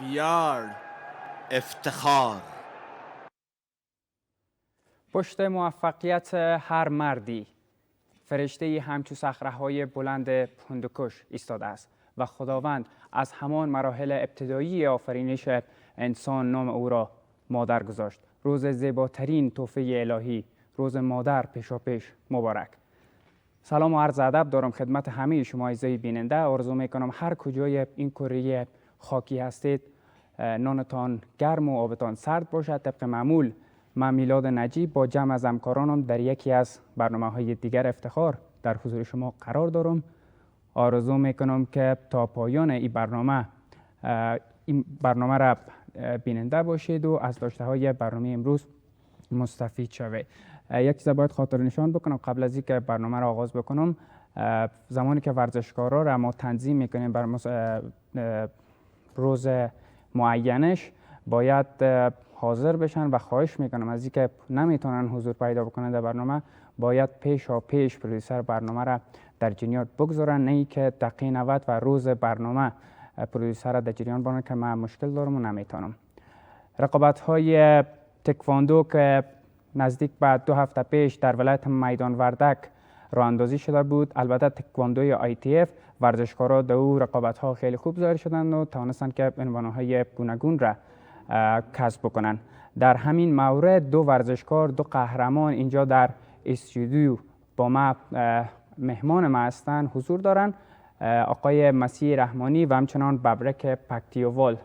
ویار، افتخار. پشت موفقیت هر مردی فرشته‌ای همچو صخره‌های بلند هندوکش ایستاده است و خداوند از همان مراحل ابتدایی آفرینش انسان نام او را مادر گذاشت. روز زیباترین تحفه الهی، روز مادر پیشاپیش مبارک. سلام و عرض ادب دارم خدمت همه شما عزیزای بیننده. آرزو میکنم هر کجای این کره خاکی هستید نانتان گرم و آبتان سرد باشد. طبق معمول من میلاد نجیب با جمع از همکارانم در یکی از برنامه‌های دیگر افتخار در حضور شما قرار دارم. آرزو میکنم که تا پایان این برنامه را بیننده باشید و از داشته‌های برنامه امروز مستفید شوید. یک چیز باید خاطر نشان بکنم قبل از اینکه برنامه را آغاز بکنم. زمانی که ورزشکارا را ما تنظیم میکنیم بر روز معینش باید حاضر بشن و خواهش میکنم از اینکه نمیتونن حضور پیدا بکنن در برنامه باید پیش پرودوسر برنامه را در جریان بگذارن، نه اینکه دقیقه 90 و روز برنامه پرودوسر را در جریان بانن که من مشکل دارم و نمیتونم. رقابت های تکواندو که نزدیک به 2 هفته پیش در ولایت میدان وردک راه اندازی شده بود، البته تکواندوی ITF ورزشکارا در او رقابت ها خیلی خوب ظاهر شدند و توانستند که عنوان های گوناگون را کسب بکنند. در همین مورد 2 ورزشکار، 2 قهرمان اینجا در استودیو با ما مهمان ما هستند، حضور دارند. آقای مسیح رحمانی و همچنان ببرک پکتیوال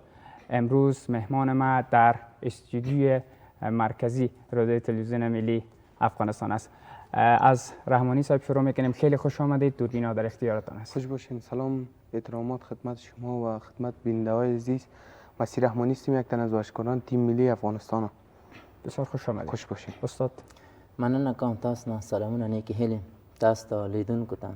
امروز مهمان ما در استودیو مرکزی رادیو تلویزیون ملی افغانستان است. از رحمانی صاحب شروع میکنیم. خیلی خوش آمدید. دوربینا در اختیارتان است. خوش باشین. سلام، احترامات خدمت شما و خدمت بیننده‌های عزیز. مسیح رحمانی هستم، یک تن از ورزشکاران تیم ملی افغانستان. بسیار خوش آمدید. خوش باشین. استاد مننه کوم تاسو نه سلامونه نیکی هیلې تاسو ته لیدونکو ته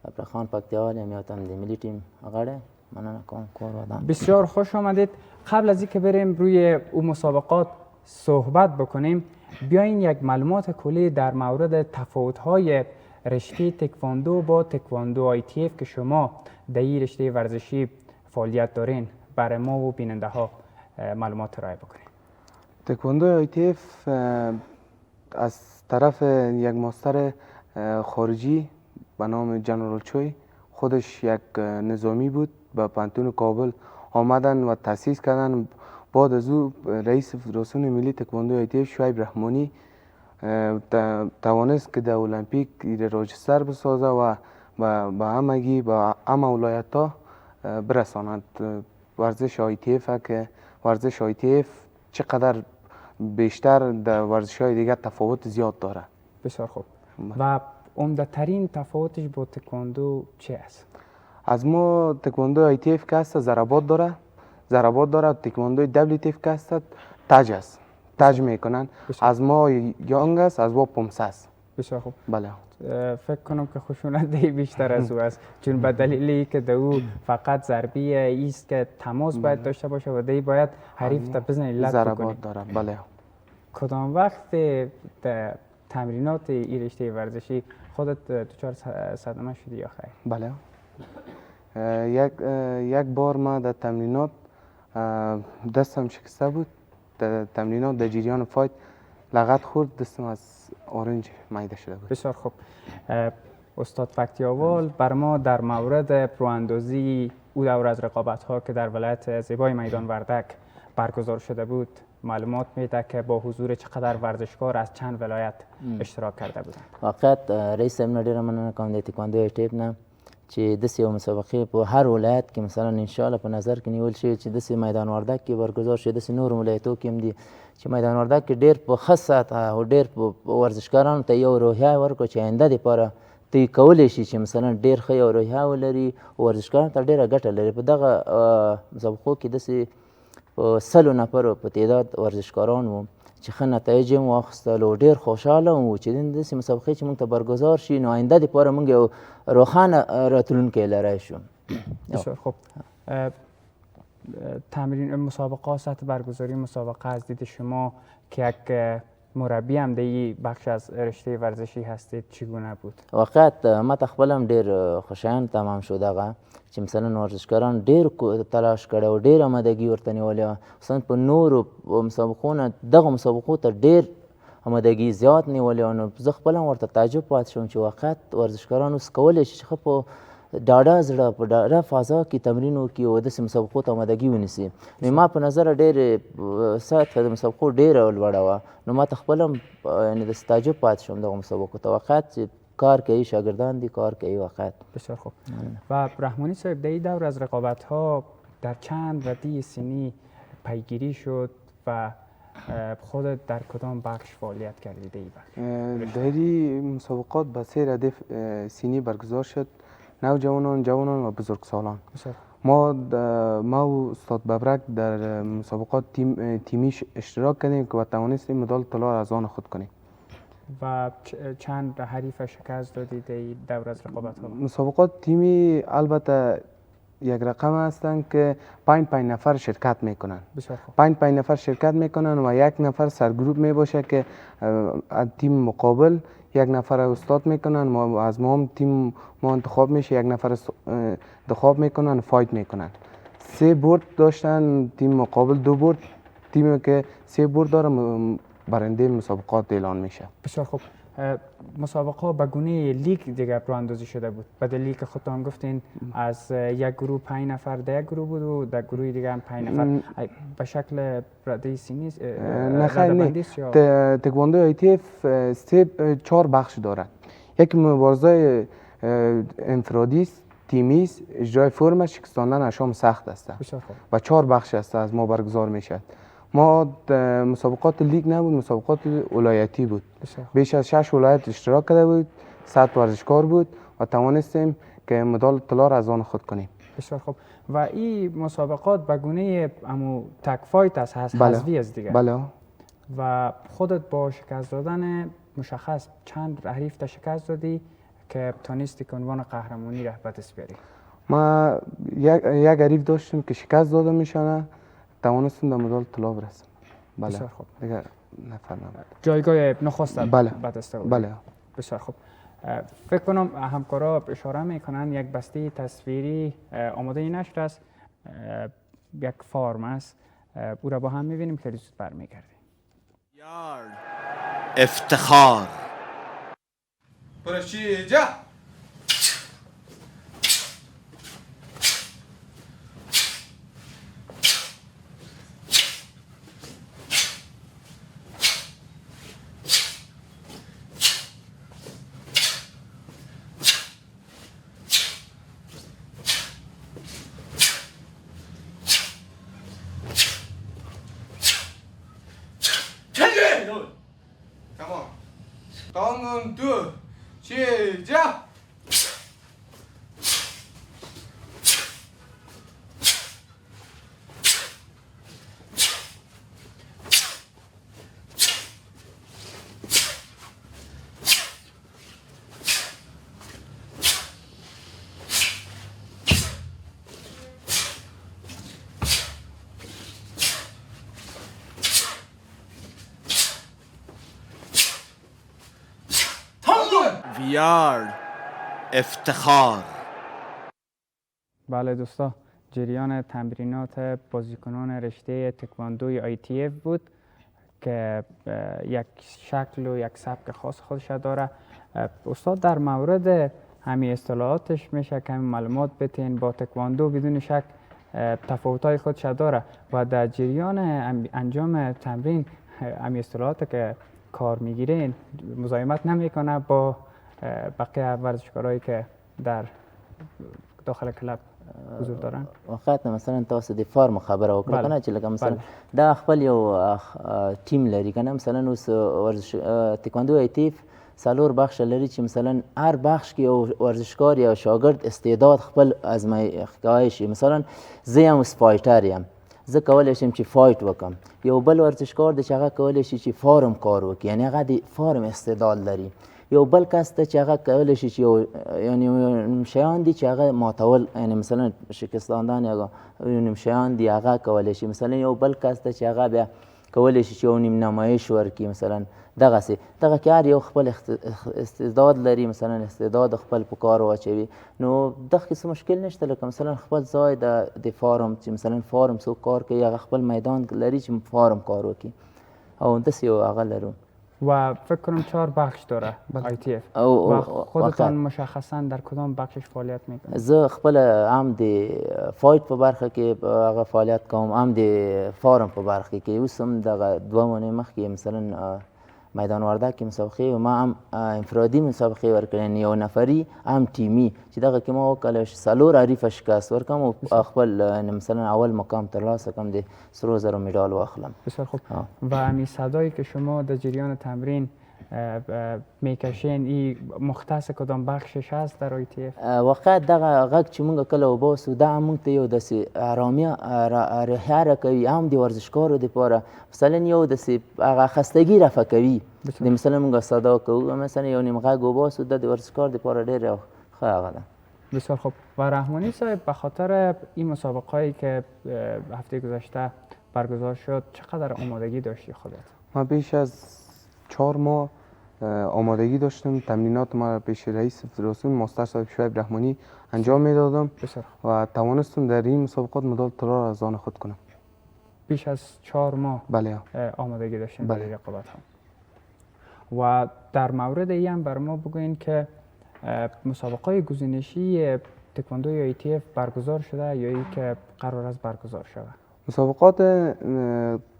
ابراخان پکتیوال یم، یو تن د ملي ټیم غړی. مننه کوم کور ودان. بسیار خوش آمدید. قبل از اینکه بریم روی اون مسابقات صحبت بکنیم بیاین یک معلومات کلی در مورد تفاوت‌های رشته تکواندو با تکواندو ITF که شما در این رشته ورزشی فعالیت دارین برای ما و بیننده ها معلومات ارائه بکنید. تکواندو ITF از طرف یک ماستر خارجی به نام جنرال چوی، خودش یک نظامی بود، به پانتون کابل آمدن و تأسیس کردن. بعد از او رئیس فدراسیون ملی تکواندو ITF شعیب رحمانی توانست که در المپیک راجستر بسازه و به همگی به همه ولایت ها برساند. ورزش ITF که ورزش ITF چقدر بیشتر در ورزش های دیگر تفاوت زیاد داره. بسیار خوب. و عمده ترین تفاوتش با تکواندو چه است؟ از ما تکواندو ITF که هست ضربات داره. تکواندو WTF که هست تاج است، تاج میکنن. از ما یانگ است، از ما پمسه است. بسیار خوب. بله. فکر کنم که خشونت بیشتر از او است، چون به دلیلی که در او فقط ضربی ایست که تماس باید داشته باشه و دی باید حریف تا بزنی لط بکنی. ضربات داره. بله. کدام وقت در تمرینات این رشته ورزشی خودت دچار صدمه شدی یا خیر؟ بله. یک بار ما در تمرینات دستم شکسته بود. در تمرینات در جریان فایت لغت خورد، دستم از اورنج میده شده بود. بسیار خوب. استاد پکتیاوال بر ما در مورد پرواندازی او دور از رقابت ها که در ولایت زیبای میدان وردک برگزار شده بود معلومات میده که با حضور چقدر ورزشکار از چند ولایت اشتراک کرده بودند. واقعیت رئیس صاحب نه ډیره مننه کوم د تکواندو ITF نه چې داسې یو مسابقې په هر ولایت کې مثلا انشاءالله په نظر کې نیول شوي چې داسې میدان وردک کې برګزار شي، داسې نورو ولایتو کې هم دي چې میدان وردک کې ډېر په ښه سطحه او ډېر ورزشکارانو ته یو روحیه ورکړو چې آینده دپاره دوی کولی شي چې مثلا ډېر ښه یو روحیه ولري، ورزشکارانو ته ډېره ګټه لري. په دغه مسابقو کې داسې په 100 نفرو په تعداد ورزشکاران وو چې ښه نتایج یې واخیستل او ډېر خوشحاله وو چې داسې مسابقې چې موږ ته برګزار شي نو آینده دپاره موږ یو روښانه راتلونکی لرای شو. بسیار خوب. تمرین مسابقه سطح برگزاری مسابقه از دید شما که یک مربی هم در بخش از رشته ورزشی هستید چگونه بود؟ واقعیت ما خپلم ډیر خوشایند تمام شو دغه چې مثلا ورزشکاران ډیر تلاش کړی او ډیر آمادګي ورته نیولې وه، خصوصا په نورو مسابقو نه دغه مسابقو ته ډیر آمادګي زیات نیولې وه. نو زه خپله هم ورته تعجب پاتې شوم چې واقعیت ورزشکاران اوس کولی شي چې ښه په ډاډه زړه په ډاډه فضا کې تمرین وکړي او داسې مسابقو ته آمادګي ونیسي. نو ما په نظره ډېرې سطحه د مسابقو ډېره لوړه وه. نو ما ته خپله هم یعنې داسې تعجب پاتې شوم دغو مسابقو ته. واقعیت چې کار کوي، شاگردان دی کار کوي واقعیت. بسیار خوب. و رحمانی صاحب در این دور از رقابت ها در چند ردی سنی پیگیری شد و خودت در کدام بخش فعالیت کردید؟ در این مسابقات به 3 رده سنی برگزار شد: نوجوانان، جوانان و بزرگسالان. ما و استاد ببرک در مسابقات تیمی اشتراک کردیم که توانستیم مدال طلا را از آن خود کنیم. و چند حریف شکست دادید در دور از رقابت ها؟ مسابقات تیمی البته یک رقم هستند که 5 نفر شرکت میکنن. 5 نفر شرکت میکنن و 1 نفر سرگروپ می باشه که از تیم مقابل 1 نفر استاد میکنن. ما از ما هم تیم ما انتخاب میشه، 1 نفر انتخاب میکنن، فایت میکنن. 3 برد داشتن تیم مقابل، 2 برد. تیمی که 3 برد داره برنده مسابقات اعلان میشه. بسیار خوب. مسابقه ها به گونه لیگ دیگه راه اندازی شده بود. بدلیل که خودتان گفتین از یک گروه 5 نفر در یک گروه بود و در گروه دیگه هم 5 نفر به شکل رده سنی نه. تکواندو ITF 4 بخش دارد. یک مبارزه انفرادی است، تیمی است، اجرای فرم، شکستاندن اشام سخت است و 4 بخش است از ما برگزار میشد. ما مسابقات لیگ نبود، مسابقات ولایتی بود. بیش از 6 ولایت اشتراک کرده بود، 100 ورزشکار بود و توانستیم که مدال طلا را از آن خود کنیم. بسیار خوب. و این مسابقات به گونه تک فایت است، حذفی است دیگه. بله. و خودت با شکست دادن مشخص چند حریف شکست دادی که تونستی که عنوان قهرمانی را به دست بیاری؟ ما یک حریف داشتیم که شکست داده میشنه، توانستیم در مدال طلا برسیم. بله. بسیار خوب. دیگه نفرمایید. جایگاه نخست بله. به دست آوردی. بله. بسیار خوب. فکر کنم همکارا اشاره میکنن یک بسته تصویری آماده نشر است، یک فارم است، او را با هم میبینیم که زود برمیگردیم. افتخار برشیجه Come on, 2, 시작! VR افتخار. بله دوستا، جریان تمرینات بازیکنان رشته تکواندوی ITF بود که یک شکل و یک سبک خاص خودش داره. استاد در مورد همین اصطلاحاتش میشه کمی معلومات بتین؟ با تکواندو بدون شک تفاوت‌های خودش داره و در جریان انجام تمرین همین اصطلاحات که کار میگیرین مزاحمت نمیکنه با بقیه ورزشکارایی که در داخل کلب حضور دارن؟ واقعیت مثلا تاسو د فارم خبره وکړه کنه چې لکه مثلا دا خپل یو ټیم لري کنه، مثلا اوس ورزش تکواندو ITF 4 بخش لري چې مثلا هر بخش کې یو ورزشکار یا شاګرد استعداد خپل ازمایښتای شي. مثلا زه یم فایټر یم، زه کولی شم چې فایټ وکم. یو بل ورزشکار دی چې هغه کولی شي چې فارم کار وکړي، یعنی هغه د فارم استعداد لري. یو بل کس ته چې هغه کولی شي چې یعنی شیان دي چې هغه ماتول، یعنی مثلا شکستاندن یا نیم شیان دي هغه کولی شي. مثلا یو بل کس ته چې هغه بیا کولی شي چې یو نیم نمایش ورکړي مثلا دغسې دغه کې هر یو خپل استعداد لري مثلا استعداد خپل په کار واچوي نو دغه کې څه مشکل نشته لکه مثلا خپل ځای د فارم چې مثلا فارم څوک کار کوي هغه خپل میدان لري چې فارم کار وکړي او داسې یو هغه لرو و فکر کنم 4 بخش داره ITF و خودتان مشخصا در کدام بخشش فعالیت میکنید؟ زه خپل هم د فایت په برخه کې هغه فعالیت کوم هم د فارم په برخه کې اوس هم دغه 2 مونې مخکې مثلا میدان وردک کې مسابقې و ما هم انفرادي مسابقې ورکړې یو نفري هم ټیمي چې دغه کې ما وکړل 4 حریفه شکست ورکړم او خپل مثلا اول مقام ترلاسه کړم د سرو زرو مډال واخلم. بسیار خوب. و همین صدایی که شما در جریان تمرین میکشین این مختص کدام بخشش هست در ITF؟ واقعا دغه غږ چې مونږ کله وباسو دا مونږ ته یو داسې ارامي راکوي هم د ورزشکارو دپاره مثلا یو داسې هغه خستګي رفع کوي د مثلا مونږ صدا کوو مثلا یو نیم غږ وباسو دا د ورزشکار دپاره ډېر ښه هغه ده. بسیار خوب. و رحمانی صاحب به خاطر این مسابقه‌ای که هفته گذشته برگزار شد چقدر آمادگی داشتی خودت؟ ما بیش از 4 ماه آمادگی داشتم. تمرینات ما پیش رئیس فدراسیون ماستر صاحب شعیب رحمانی انجام میدادم و توانستم در این مسابقات مدال طلا را از آن خود کنم. بیش از 4 ماه بله آمادگی داشتیم بله. برای رقابت ها. و در مورد این هم بر ما بگوین که مسابقه گزینشی تکواندوی ITF برگزار شده یا ای که قرار است برگزار شود؟ مسابقات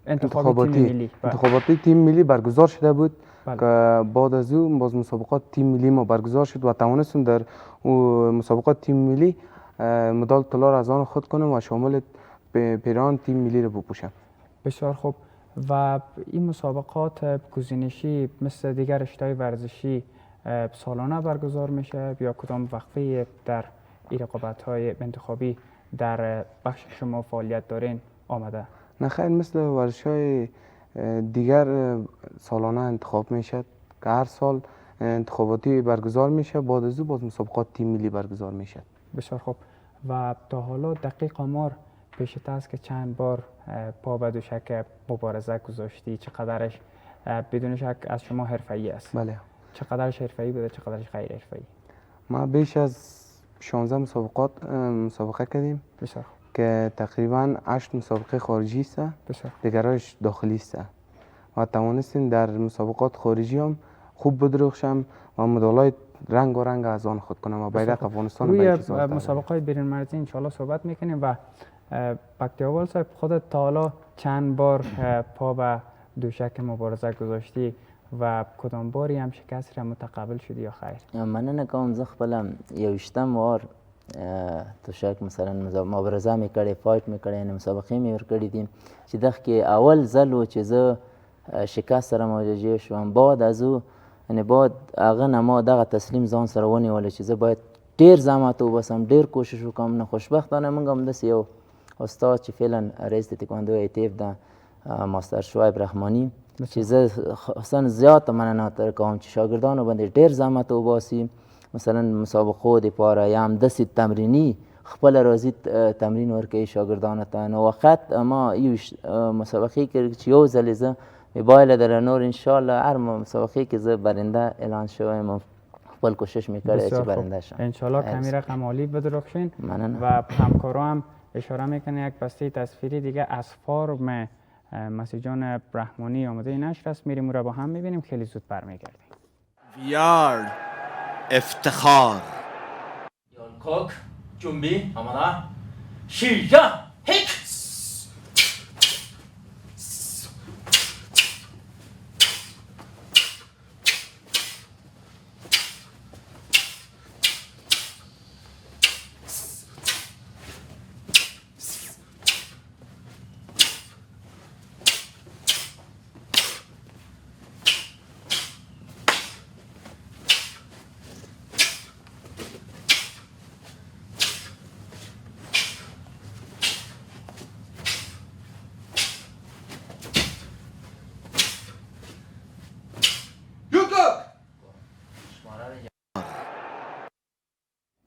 انتخاباتی تیم ملی برگزار شده بود. بله. که بعد از او باز مسابقات تیم ملی ما برگزار شد و توانستم در مسابقات تیم ملی مدال طلا را از آن خود کنم و شامل پیران تیم ملی را بپوشم. بسیار خوب. و این مسابقات گزینشی مثل دیگر رشته‌های ورزشی سالانه برگزار میشه یا کدام وقفه در این رقابت‌های انتخابی در بخش شما فعالیت دارین آمده؟ نه خیر، مثل ورزش‌های دیگر سالانه انتخاب میشد که هر سال انتخاباتی برگزار میشه بعد از او باز مسابقات تیم ملی برگزار میشد. بسیار خوب. و تا حالا دقیق آمار پیشت است که چند بار پا به دوشک مبارزه گذاشتی؟ چقدرش بدون شک از شما حرفه‌ای است؟ بله. چقدرش حرفه‌ای بوده چقدرش غیر حرفه‌ای؟ ما بیش از 16 مسابقه کردیم. بسیار خوب. که تقریبا 8 مسابقه خارجی است، دیگرش داخلی است و توانستیم در مسابقات خارجی هم خوب بدرخشم و مدالای رنگ و رنگ از آن خود کنم و بیرق افغانستان روی مسابقات بیرون مرزی انشالله صحبت میکنیم. و بختیاروال صاحب خودت تا حالا چند بار پا به دوشک مبارزه گذاشتی و کدام باری هم شکست را متقبل شدی یا خیر؟ من نکوم زه خپلم 21 بار توشک مثلا مبارزه میکړې فایټ میکړې یعنې مسابقې مې ورکړې دي چې دغه کې اول ځل و چې زه شکست سره مواجه شوم. بعد از او یعنې بعد هغه نه ما دغه تسلیم ځان سره ونیوله چې زه باید ډېر زحمت وباسم ډېر کوشش وکړم. نه خوشبختانه موږ هم داسې یو استاد چې فعلا رئیس د تکواندو ITF ده ماستر شعیب رحمانی چې زه اصلا زیاته مننه تر کوم چې شاګردانو باندې ډېر زحمت وباسي مثلا مسابقو دپاره یا هم داسې تمریني خپله راځي تمرین ورکوي شاګردانو ته. نو وخت ما یو مسابقې کې چې یو ځلې زه بایله در نور انشاءالله هر مسابقې کې زه برنده اعلان شویم خپل کوشش میکرده چې برنده شم. انشاءالله کمی رقم عالی بدرخشین. ممنون. و همکارا هم اشاره میکنه یک بسته تصویری دیگه از فارم مسیح جان رحمانی آماده نشر است. میریم او را با هم میبینیم خیلی زود برمیگردیم. ویار افتخار کوک جنبی آماده شیجا هیک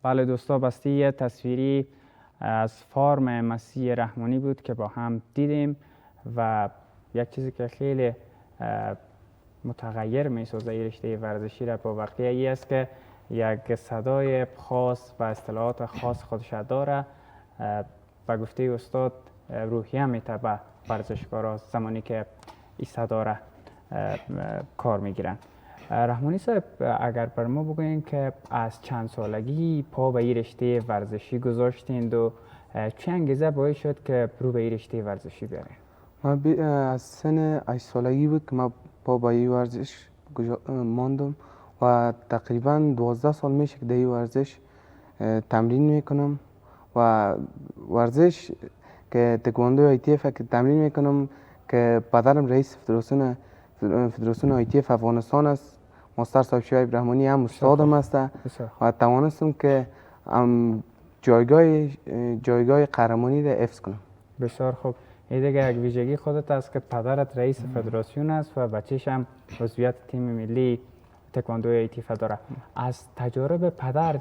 بله دوستا، بسته تصویری از فارم مسیح رحمانی بود که با هم دیدیم و یک چیزی که خیلی متغیر می‌سازه این رشته ورزشی را با بقیه ای است که یک صدای خاص و اصطلاحات خاص خودش داره. به گفته استاد روحیه میته به ورزشکارا زمانی که این صدا را کار میگیرن. رحمانی صاحب اگر بر ما بگوین که از چند سالگی پا به این رشته ورزشی گذاشتین و چه انگیزه باعث شد که رو به این رشته ورزشی بیارین؟ من از سن 8 سالگی بود که من پا به این ورزش ماندم و تقریبا 12 سال میشه که در این ورزش تمرین میکنم و ورزش که تکواندو ITF که تمرین میکنم که پدرم رئیس فدراسیون ITF افغانستان است، مستر صاحب شعیب رحمانی هم استادم است و توانستم که جایگاه قهرمانی را حفظ کنم. بسیار خوب. این دیگه یک ویژگی خودت است که پدرت رئیس فدراسیون است و بچه‌ش هم عضویت تیم ملی تکواندو ITF داره. از تجارب پدر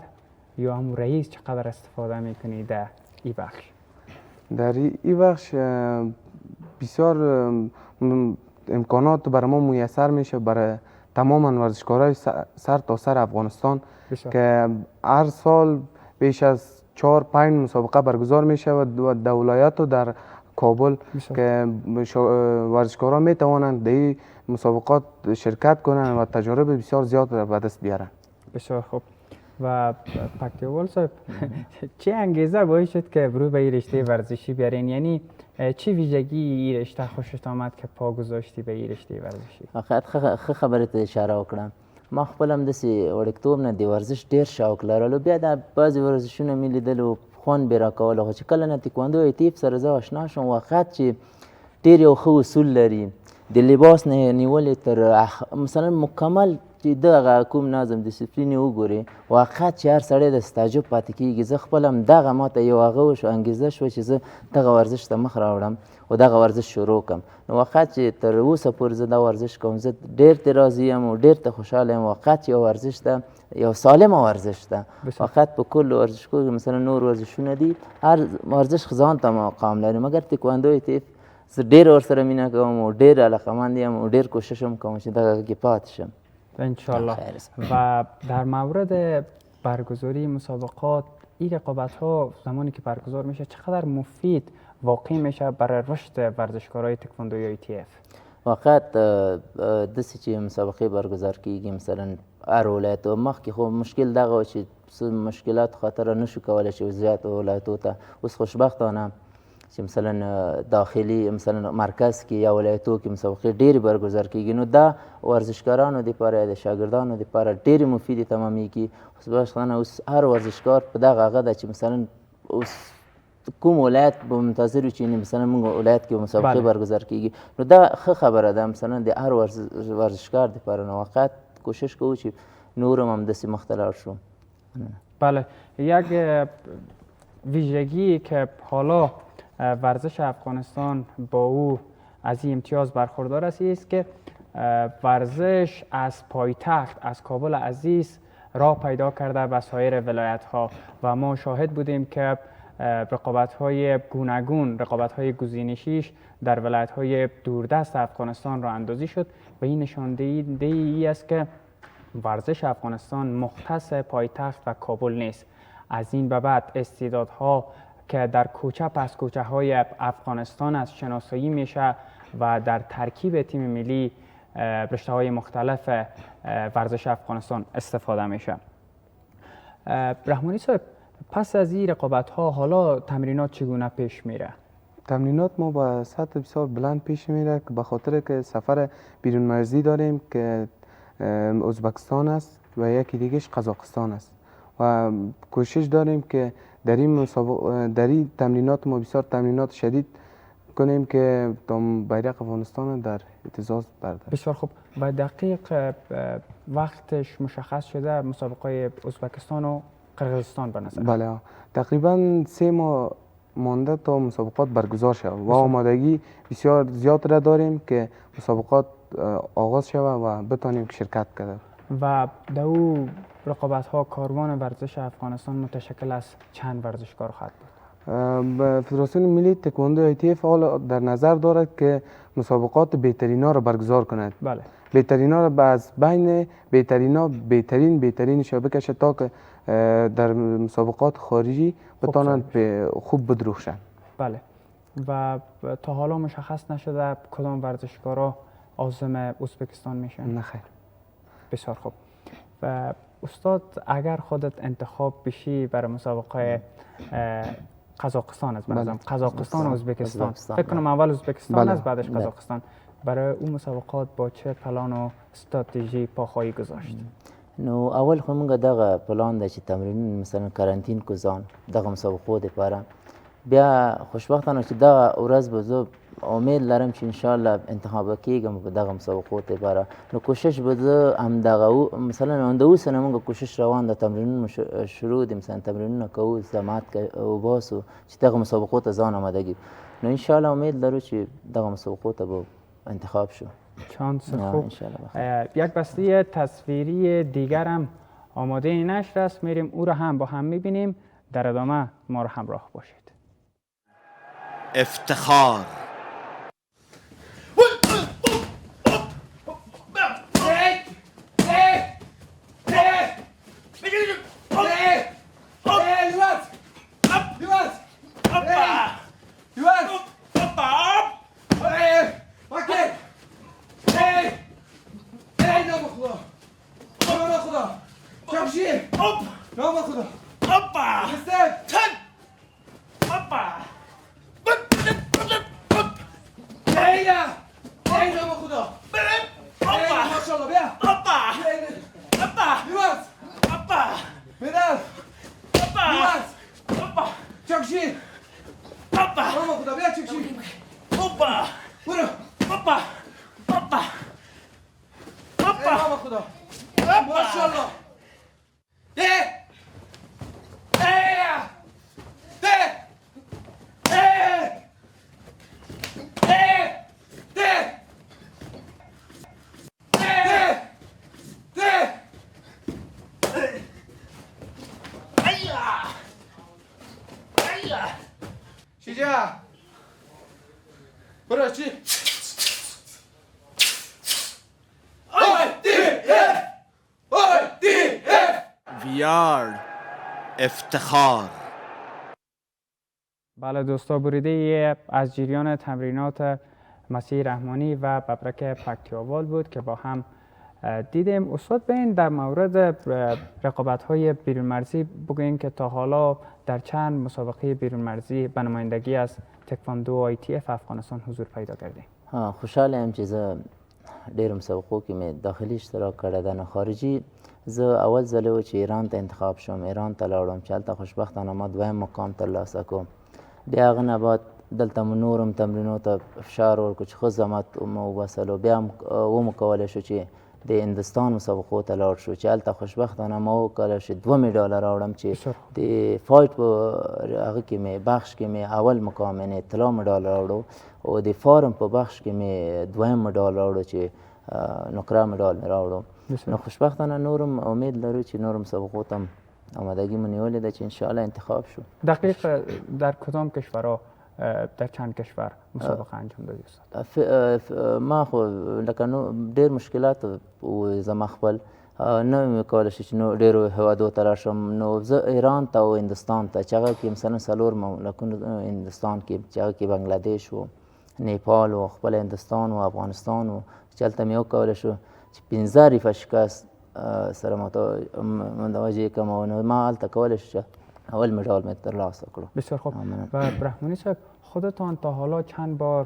یا هم رئیس چقدر استفاده میکنی در این بخش؟ در این بخش بسیار امکانات برای ما میسر میشه برای تمام ورزشکارای سر تا سر افغانستان که هر سال بیش از 4-5 مسابقه برگزار میشه و در ولایت و در کابل که ورزشکاران میتوانند در این مسابقات شرکت کنند و تجارب بسیار زیاد را به دست بیارند. بسیار خوب. و پکتیوال صاحب چه انگیزه باعث شد که برو به این رشته ورزشی بیارین؟ یعنی چه ویژگی این رشته خوشت آمد که پا گذاشتی به این رشته ورزشی؟ حقیقت خبره ته اشاره وکړم. ما خپل هم داسې وړکتوب نه د ورزش ډېر شوق لرلو. بیا د بعضې ورزشونه مې لیدلو خوند بې راکوله، خو چې کله نه تکواندو ITF سره زه اشنا شوم واقعیت چې ډېر یو ښه اصول لري. د لباس نه نیولې تر مثلا مکمل چې دغه کوم نظم ډیسپلین وګورې واقعیت چې هر سړی د تعجب پاتې کېږي. زه خپل هم دغه ماته یو هغه وشو انګېزه شوه چې زه دغه ورزش ته مخ راوړم و دغه ورزش شروع کړم. نو واقعیت چې تر اوسه پورې زه دا ورزش کوم، زه ډېر ترې راضي یم او ډېر ته خوشحاله یم. واقعیت یو ورزش ده، یو سالمه ورزش ده. واقعیت په کل ورزشکو کې مثلا نور ورزشونه دي، هر ورزش ځان ته مقام لري، مګر تکواندو ITF زه ډېر ورسره مینه کوم او ډېر علاقه‌مند یم او ډېر کوشش هم کوم چې دغه کې پاتې شم انشالله. و در مورد برگزاری مسابقات این رقابت ها زمانی که برگزار میشه چقدر مفید واقع میشه برای رشد ورزشکارای تکواندو ITF؟ واقعیت داسې چې مسابقې برگزار کیږي مثلا هر ولایت و مخکې خو مشکل دغه و چې مشکلات خاطره نشو کولی چې زیات ولایتو ته. اوس خوشبختانه چې مثلا داخلي مثلا مرکز کې یا ولایتو کې مسابقې ډېرې برگزار کیږي، نو دا ورزشکارانو دپاره د شاګردانو دپاره ډېرې مفیدې تمامیږي. خوشبختانه اوس هر ورزشکار په دغه هغه ده چې مثلا اوس کوم ولایت به منتظر وي چې مثلا موږ ولایت کې مسابقې برگزار کیږي، نو دا ښه خبره ده مثلا د هر ورزشکار دپاره. نو واقعیت کوشش کوو چې نور هم داسې مخته لاړ شو. بله، یک ویژگی که حالا ورزش افغانستان با او از این امتیاز برخوردار است که ورزش از پایتخت از کابل عزیز راه پیدا کرده به سایر ولایت ها و ما شاهد بودیم که رقابت های گوناگون، رقابت های گزینشیش در ولایت های دوردست افغانستان را اندازی شد و این نشانده ای است که ورزش افغانستان مختص پایتخت و کابل نیست. از این به بعد استعدادها که در کوچه پس کوچه های افغانستان از شناسایی میشه و در ترکیب تیم ملی رشته های مختلف ورزش افغانستان استفاده میشه. رحمانی صاحب، پس از این رقابت ها حالا تمرینات چگونه پیش میره؟ تمرینات ما با سطح بسیار بلند پیش میره به خاطر که سفر بیرون مرزی داریم که ازبکستان است و یکی دیگهش قزاقستان است و کوشش داریم که در این تمرینات ما بسیار تمرینات شدید کنیم که تا بیرق افغانستان در اهتزاز برده. بسیار خوب. و دقیق وقتش مشخص شده مسابقه ازبکستان و قرغیزستان به نظر؟ بله، تقریبا 3 ماه مانده تا مسابقات برگزار شود و آمادگی بسیار زیاد را داریم که مسابقات آغاز شود و بتانیم شرکت کنیم. و در او رقابت ها کاروان ورزش افغانستان متشکل از چند ورزشکار خواهد بود؟ فدراسیون ملی تکواندو ITF حال در نظر دارد که مسابقات بهترینا را برگزار کند. بله. بهترینا را از بین بهترینا بهترینش را بکشه تا که در مسابقات خارجی بتانند به خوب بدرخشند. بله. و تا حالا مشخص نشده کدام ورزشکارا عازم ازبکستان میشن؟ نه خیر. بسیار خوب. و استاد اگر خودت انتخاب بشی برای مسابقه قزاقستان است بنظرم، قزاقستان و ازبکستان، فکر کنم اول ازبکستان است بعدش قزاقستان، برای اون مسابقات با چه پلان و استراتژی پاخایی گذاشت؟ نو اول خو موږ دغه پلان د چې تمرین مثلا کارانتین کو ځان دغه مسابقو لپاره بیا خوشبختانه چې دغه ورځ به زه امید لرم چې انشاءالله انتخاب کېږم په دغه مسابقو لپاره. نو کوشش به زه همدغه مثلا د اوسه نه موږ کوشش روان د تمرینونو شروع دي، مثلا تمرینونه کوو زحمت وباسو چې دغه مسابقو ته ځان آمادګي. نو انشاءالله امید لرو چې دغه مسابقو ته به انتخاب شو. چانس خوب. یک بسته تصویری دیگر هم آماده نشر است، میریم او را هم با هم میبینیم. در ادامه ما را همراه باشید. افتخار. VR افتخار. بله دوستا، بریده از جریان تمرینات مسیح رحمانی و ببرک پکتیاوال بود که با هم دیدیم. استاد بین در مورد رقابت‌های بیرون مرزی بگوین که تا حالا در چند مسابقه بیرون مرزی به نمایندگی از تکواندو ITF افغانستان حضور پیدا کردیم؟ خوشحال یم چې زه ډېرو مسابقو کې مې داخلي اشتراک کړی ده. نه خارجي زه اول ځل و چې ایران ته انتخاب شوم، ایران ته لاړم چې هلته خوشبختانه ما دویم مقام ترلاسه کوم. بیا هغه نه بعد دلته مو نورم تمرینو ته فشار ورکړو چې ښه زحمت مو وباسلو. بیا ومو کولی شو چې د هندوستان مسابقو ته لاړ شو چې هلته خوشبختانه ما وکړی چې 2 مډاله راوړم چې د فایټ په هغه کې مې بخش کې مې اول مقام یعنې طلا مډال راوړو او د فارم په بخش کې مې دویم مډال راوړو چې نقره مډال مې راوړو. نو خوشبختانه نورم امید لرو چې نورم مسابقو ته آمادگی مو نیولې ده چې انشاءالله انتخاب شو. دقیق در کدام کشورها در چند کشور مسابقه انجام دادی استاد؟ ما خو لکه نو ډېر مشکلات و زما خپل نه مې کولی شي چې نو ډېرو هېوادو ته راشم. نو زه ایران ته او هندوستان ته چې هغه کې مثلا 4 مملکتونه هندوستان کې چې هغه کې بنګلادیش و، نیپال و، خپل هندوستان و، افغانستان و، چې هلته مې وکولی شو چې 15 ریفه شکست سره متوجه کم و ما هلته کولی شو چې اول مډال مې ترلاسه کړو. بسیار خوب. و رحمانی صاحب، خودتان تا حالا چند بار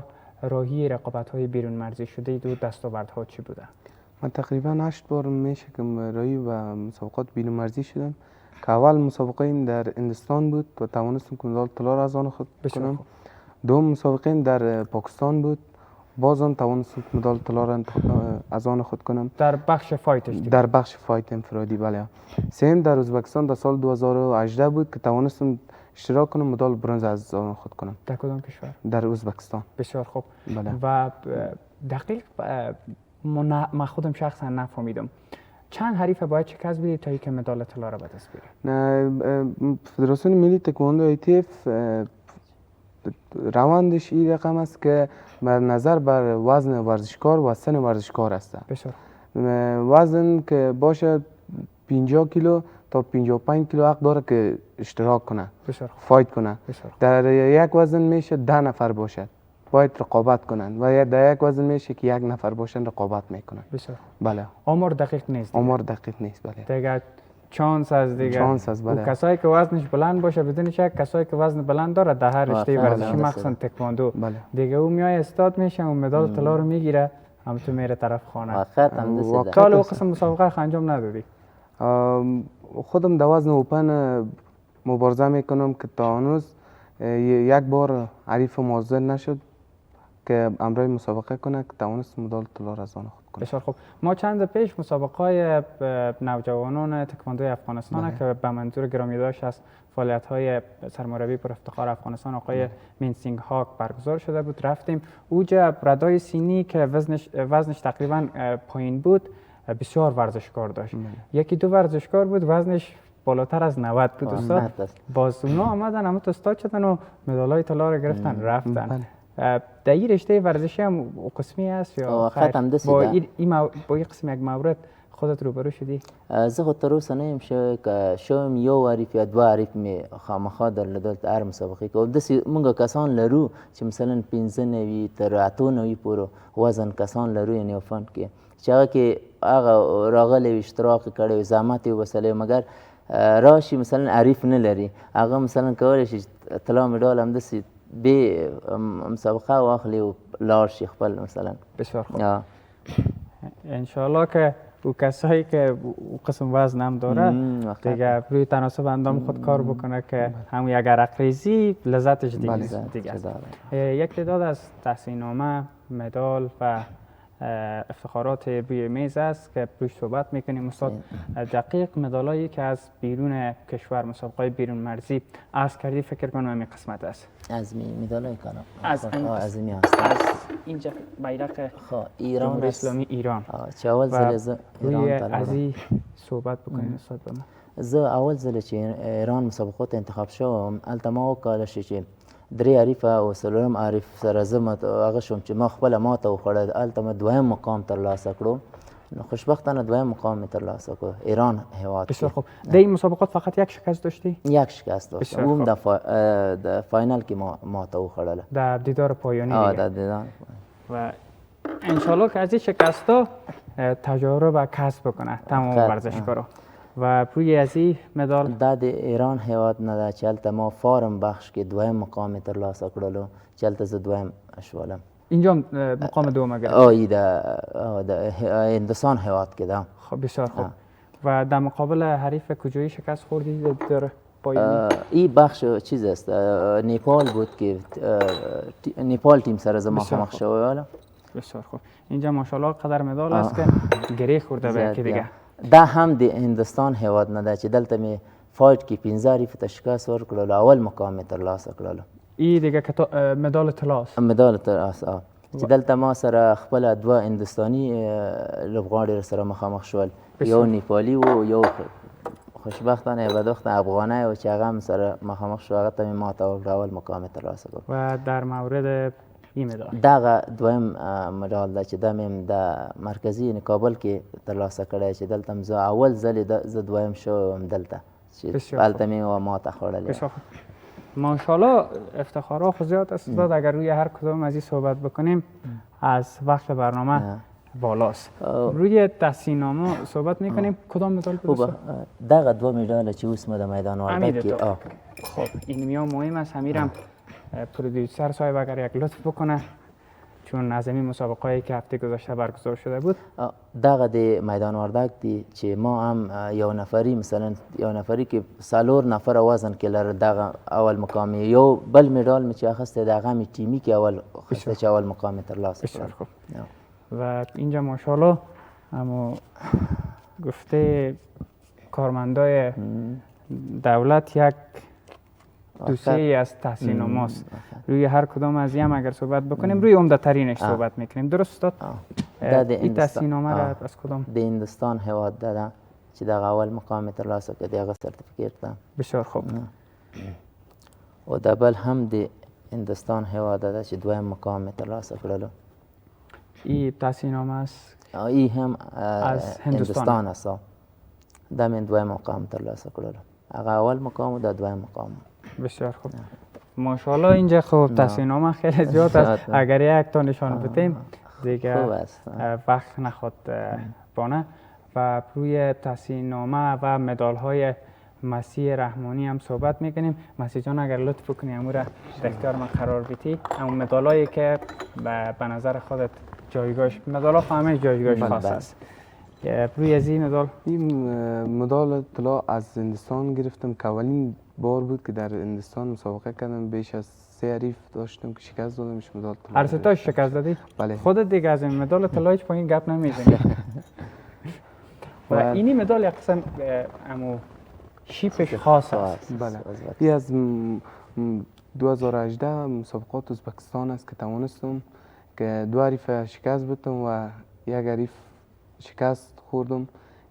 راهی رقابت‌های بیرون مرزی شده اید و دستاوردها چی بوده؟ من تقریبا 8 بار میشه که راهی و مسابقات بیرون مرزی شدم که اول مسابقه این در هندوستان بود و توانستم که مدال طلا را از آن خود کنم. دوم مسابقه این در پاکستان بود، باز آن توانستم مدال طلا را از آن خود کنم در بخش فایتش دیگه. در بخش فایت انفرادی. بله. سوم در ازبکستان در سال 2018 بود که توانستم اشتراک کنم مدال برنز از آن خود کنم. در کدام کشور؟ در ازبکستان. بسیار خوب. بله. و دقیق من خودم شخصا نفهمیدم چند حریف باید شکست بدید تا اینکه مدال طلا را به دست بیارید؟ فدراسیون ملی تکواندو ITF روندش این رقم است که بر نظر بر وزن ورزشکار و سن ورزشکار است. بسیار وزن که باشه 50 کیلو تا 55 کیلو حق داره که اشتراک کنه، بسیار فایت کنه. بسیار در یک وزن میشه 10 نفر باشد، باید رقابت کنن و در یک وزن میشه که یک نفر باشن رقابت میکنن. بسیار بله. آمار دقیق نیست. آمار دقیق نیست. بله. دیگه چانس از دیگه. چانس از بله. کسایی که وزنش بلند باشه بدون شک کسایی که وزن بلند داره در هر رشته ورزشی بله. مخصوصا تکواندو بله. دیگه او میای استاد میشه و مدال طلا رو میگیره هم تو میره طرف خانه. واقعا هم دست ده. سال او قسم مسابقه انجام ندادی؟ خودم در وزن اوپن مبارزه میکنم که تا هنوز یک بار حریف موضوع نشد که امرای مسابقه کنه که توانست مدال طلا را از آن خود کنه. بسیار خوب. ما چند پیش مسابقه های نوجوانان تکواندوی افغانستان که به منظور گرامی داشت از فعالیت های سرمربی پر افتخار افغانستان آقای مینسینگ هاک برگزار شده بود. رفتیم اوجا ردای سینی که وزنش تقریبا پایین بود بسیار ورزشکار داشت. یکی دو ورزشکار بود وزنش بالاتر از 90 بود استاد. باز اونا آمدن همه استاد شدن و مدالای طلا رو گرفتن رفتن. در این رشته ورزشی هم قسمی است یا خیر؟ با این قسم یک مورد خودت روبرو شدی؟ زه خو تر اوسه نه یم شوی که شوم یو حریف یا دوه حریف می خامخا درلودل د هر مسابقې کې او داسې موږ کسان لرو چې مثلا 15 نوي تر 8 نوي پورې وزن کسان لرو یعنې فن کې چې هغه کې هغه راغلی وي اشتراک کړی وي زحمت یې وبسلی مګر راشي مثلا حریف نه لري هغه مثلا کولی شي طلا مډال همداسې بې مسابقه واخلي و لاړ شي خپل مثلا. بسیار خوب. انشاءالله که او کسایی که قسم وزن هم داره دیگه روی تناسب اندام خود کار بکنه که هم یک عرق ریزی لذتش دیگه است. یک تعداد از تحصیلنامه، مدال و افتخارات روی میز است که روش صحبت میکنیم. استاد دقیق مدالایی که از بیرون کشور مسابقه بیرون مرزی عرض کردی فکر کنم همین قسمت است. از مدالای کنم از این هست. از اینجا بیرق ایران اسلامی ایران. چه اول زل روی از این صحبت بکنیم استاد به ما. زه اول ځل چې ایران مسابقات انتخاب شوم هلته ما وکړل چې درې حریفه او څلورم حریف سره زه هغه شوم چې ما خپله ماته وخوړه هلته مې دویم مقام ترلاسه کړو. خوشبختانه دویم مقام مې ترلاسه کړو ایران هیواد. بسیار خوب. در این مسابقات فقط یک شکست داشتی؟ یک شکست داشتم اون در فاینال که ماته وخوړله در دیدار پایانی در دیدار و انشالله که از این شکست ها تجربه کسب بکنه تمام ورزشکارا و روی از این مدال دا د ایران هیواد نه ده چې هلته ما فارم بخش کې دویم مقام یې ترلاسه کړلو چې هلته زه دویم شولم. اینجا مقام دوم گرفت؟ ای د هندوستان هیواد کې ده. خب بسیار خوب. و در مقابل حریف کجایی شکست خوردی در پایانی؟ این بخش چیز است نیپال بود که نیپال تیم سر از ما مخامخ شویم. بسیار خوب. اینجا ماشاءالله قدر مدال است که گره خورده به یکی دیگه. دا هم د هندوستان هیواد نه ده چې دلته مې فایټ کې 15 حریف ته شکست ورکړلو اول مقام مې ترلاسه کړلو. این دیگه که مدال طلاست. مدال طلاست چې دلته ما سره خپل دوه هندوستاني لوبغاړي سره مخامخ شول یو نیپالي و یو خوشبختانه بدبخت افغانه و چې هغه هم سره مخامخ شو هغه ته مې ماته وکړه اول مقام مې ترلاسه کړ. و در مورد این مدال دغه دویم مدال ده چې دا مې د مرکزي یعنې کابل کې ترلاسه کړی چې دلته زه اول ځل زه دویم شوم دلته چې هلته مې ماته خوړلې. ماشاءالله افتخارها خود زیاد است استاد. اگر روی هر کدام از این صحبت بکنیم از وقت برنامه بالاست. روی تحصیلنامه صحبت میکنیم. کدام مدال بود استاد؟ دغه دو مدال چې اوس ما د میدان وردک کې خب این میان مهم است. امیرم پرودیوسر صاحب اگر یک لطف بکنه چون از این مسابقه‌ای که هفته گذشته برگزار شده بود دغه د میدان وردک دی چې ما هم یو نفری مثلا یو نفری کې څلور نفر وزن کې لر دغه اول مقام یو بل مدال چې اخسته دغه می تیمی کې اول خسته چې اول مقام ترلاسه کړ. و اینجا ماشاءالله اما گفته کارمندای دولت یک دوسیه از تحصیلنامه‌ست. روی هر کدام از این اگر صحبت بکنیم روی عمده ترینش صحبت میکنیم. درست استاد؟ این تحصیلنامه را از کدام؟ د هندوستان هیواد ده چې دغه اول مقام ترلاسه کړ دغه سرتیفیکیټ ده. بسیار خوب. او د بل هم د هندوستان هوا داده چې دویم مقام ترلاسه کړلو. این تحصیلنامه است ای هم از هندوستان است. دم دویم مقام ترلاسه کړلو. هغه اول مقام و در دویم مقام. بسیار خوب. ماشاءالله اینجا خب تحصیلنامه خیلی زیاد است. اگر یک تا نشان بدیم دیگه خوب است. وقت نخواد بانه. و روی تحصیلنامه و مدال های مسیح رحمانی هم صحبت میکنیم. مسیح جان اگر لطف کنی امور در اختیار من قرار بدی، اون مدال هایی که به نظر خودت جایگاهش، مدال ها همه جایگاهش خاص است. روی از این مدال، این مدال طلا از هندوستان گرفتم که اولین بار بود که در هندوستان مسابقه کردم. بیش از 3 حریف داشتم که شکست دادمش. مدال طلا هر سه تاش شکست دادی؟ بله. خودت دیگه از این مدال طلا هیچ پایین گپ نمیزنی. و اینی مدال یک قسم امو شیپش خاص است. بله. این از 2018 مسابقات ازبکستان است که توانستم که 2 حریف شکست بدم و 1 حریف شکست خوردم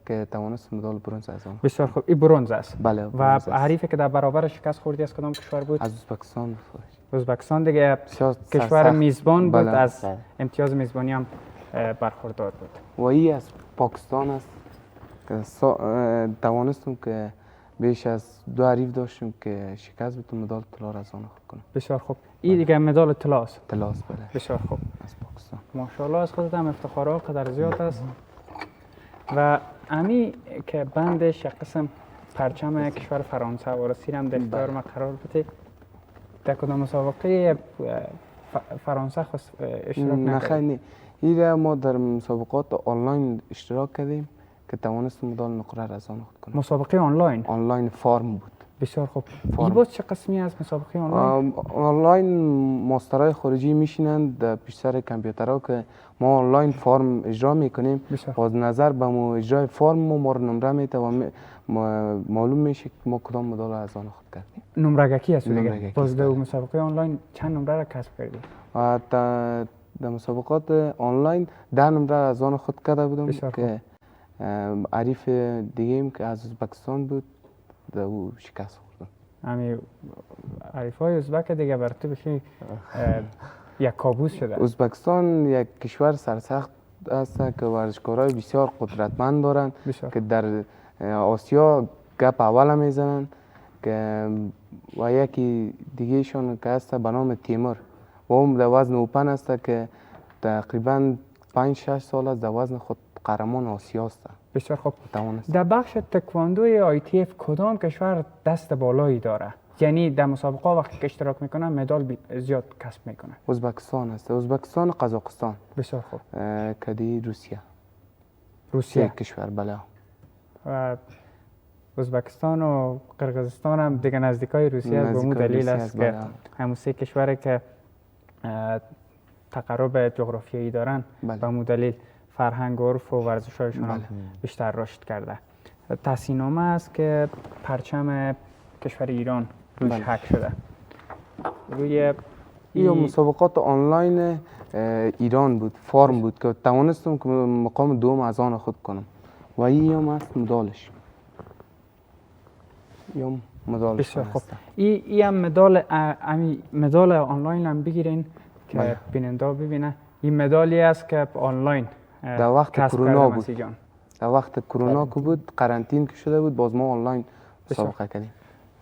که توانستم مدال برنز از آن. بسیار خوب. این برنز است. بله. و حریفی که در برابر شکست خوردی از کدام کشور بود؟ از ازبکستان بود. ازبکستان دیگه کشور میزبان بود. بله. از امتیاز میزبانی هم برخوردار بود. و این از پاکستان است که توانستم که بیش از 2 حریف داشتم که شکست بدم مدال طلا را از آن خود کنم. بسیار خوب. این دیگه مدال طلا است. طلا است. بله. بسیار خوب. از پاکستان. ماشاءالله از خودت هم افتخارها قدر زیاد است. و امی که بندش یک قسم پرچم کشور فرانسه و روسیه هم در اختیار ما قرار بده. در کدام مسابقه فرانسه اشتراک نه نکردی؟ خیلی. این ما در مسابقات آنلاین اشتراک کردیم که توانستم مدال نقره را از آن خود کنم. مسابقه آنلاین؟ آنلاین فارم بود. بسیار خوب. این باز چه قسمی از مسابقه آنلاین؟ آنلاین ماسترهای خارجی میشینند در پیش سر کامپیوترها که ما آنلاین فارم اجرا میکنیم. باز نظر به ما اجرای فارم ما رو نمره میده و معلوم میشه که ما کدام مدال از آن خود کردیم. نمرگکی است دیگه. باز در مسابقه آنلاین چند نمره را کسب کردی؟ در مسابقات آنلاین 10 نمره از آن خود کرده بودم که حریف دیگه ایم که از ازبکستان بود در او شکست خوردم. همین حریفای ازبک دیگه بر تو بخی یک کابوس شده. ازبکستان یک کشور سرسخت است که ورزشکارای بسیار قدرتمند دارند که در آسیا گپ اول میزنن که و یکی دیگه شون که است به نام تیمور و اون در وزن اوپن است که تقریبا 5-6 سال است در وزن خود قهرمان آسیا است. بسیار خوب. در بخش تکواندوی ITF کدام کشور دست بالایی داره؟ یعنی در مسابقه وقتی که اشتراک میکنن مدال زیاد کسب میکنن. ازبکستان است. ازبکستان و قزاقستان. بسیار خوب. کدی روسیه. روسیه کشور بله. و ازبکستان و قرقیزستان هم دیگه نزدیکای روسیه است. به اون دلیل است که همون 3 کشوری که تقارب جغرافیایی دارن به اون دلیل فرهنگ و عرف و ورزش‌هایشون هم بیشتر رشد کرده. تحصیلنامه است که پرچم کشور ایران روش حک شده. روی این مسابقات آنلاین ایران بود، فارم بود که توانستم که مقام دوم از آن خود کنم و این هم است مدالش. بسیار خوب. این هم مدال آنلاین هم بگیرین که بیننده ببینه. این مدالی است که آنلاین در وقت کرونا بود. در وقت کرونا که بود قرنطین که شده بود باز ما آنلاین مسابقه کردیم.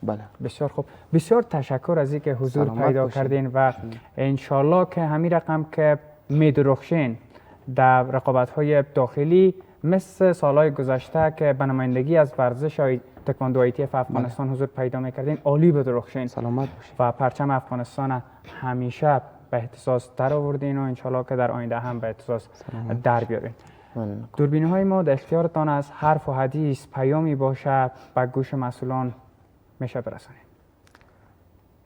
بله. بسیار خوب. بسیار تشکر از اینکه حضور پیدا کردین و انشالله که همین رقم که میدرخشین در رقابت‌های داخلی مثل سالهای گذشته که به نمایندگی از ورزش تکواندو ITF افغانستان حضور پیدا میکردین عالی بدرخشین. سلامت باشین. و پرچم افغانستان همیشه به احتزاز در آوردین و انشالله که در آینده هم به احتزاز در بیارین. دوربین های ما در اختیارتان است. حرف و حدیث پیامی باشه به گوش مسئولان میشه برسانید.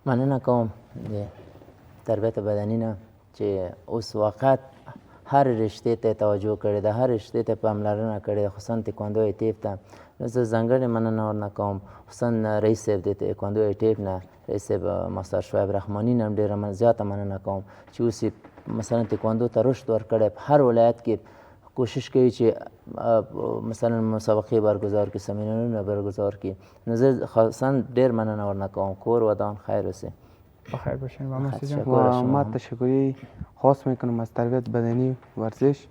مننه کوم د تربیت بدنی نه چې اوس وخت هر رشته ته توجه کړې ده، هر رشته ته پاملرنه کړې ده، خصوصا تکواندو ITF ته. نو زه ځانګړې مننه ورنه کوم خصوصا رئیس صاحب د تکواندو ITF نه، رئیس صاحب مستر شعیب رحماني نه ډېره زیاته مننه کوم چې اوس مثلا تکواندو ته رشد ورکړی. په هر ولایت کې کوشش کوي چې مثلا مسابقې برگزار کړي، سمینارونه برگزار کړي. نو زه خاصا ډېر مننه ورنه کوم. کور ودان خیر اوسې. بخیر باشین و مرسی جان. تشکر و شما ما هم. تشکری خاص میکنم از تربیت بدنی ورزش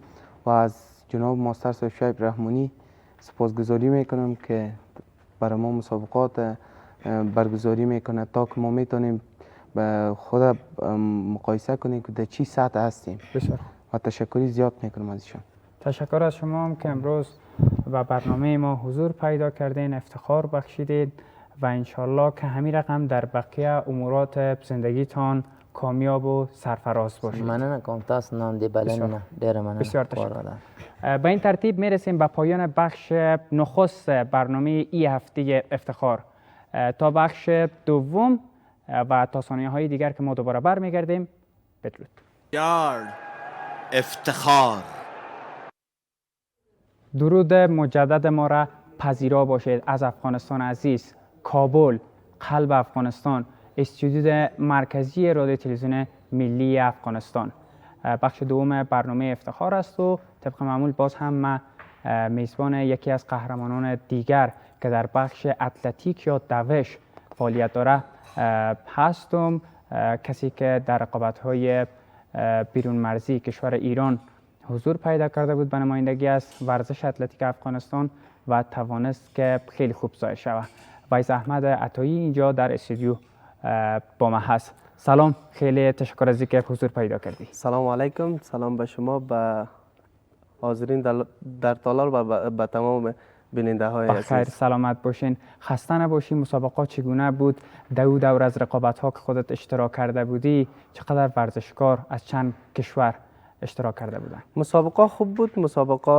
و از جناب ماستر صاحب شعیب رحمانی سپاسگزاری میکنم که برای ما مسابقات برگزاری میکنه تا که ما میتونیم به خود مقایسه کنیم که در چی سطح هستیم بسیار و تشکری زیاد میکنم از ایشان. تشکر از شما هم که امروز و برنامه ما حضور پیدا کردین، افتخار بخشیدید و انشالله که همین رقم در بقیه امورات زندگیتان کامیاب و سرفراز باشید. مننه کوم تاسو نام دی بلنه ډیره مننه. بسیار تشکر. قربان. به این ترتیب میرسیم به پایان بخش نخست برنامه ای هفته افتخار. تا بخش دوم و تا ثانیه های دیگر که ما دوباره برمیگردیم، بدرود. یارد افتخار. درود مجدد ما را پذیرا باشید از افغانستان عزیز، کابل، قلب افغانستان، استودیو مرکزی رادیو تلویزیون ملی افغانستان. بخش دوم برنامه افتخار است و طبق معمول باز هم من میزبان یکی از قهرمانان دیگر که در بخش اتلتیک یا دوش فعالیت داره هستم. کسی که در رقابت‌های بیرون مرزی کشور ایران حضور پیدا کرده بود به نمایندگی از ورزش اتلتیک افغانستان و توانست که خیلی خوب ظاهر شود. ویس احمد عطایی اینجا در استودیو با ما هست. سلام، خیلی تشکر از اینکه حضور پیدا کردی. سلام علیکم، سلام به شما، به حاضرین در تالار و به تمام بیننده های بخیر عزیز. سلامت باشین، خسته نباشین. مسابقات چگونه بود؟ دور از رقابت ها که خودت اشتراک کرده بودی، چقدر ورزشکار از چند کشور اشتراک کرده بودن؟ مسابقه خوب بود. مسابقه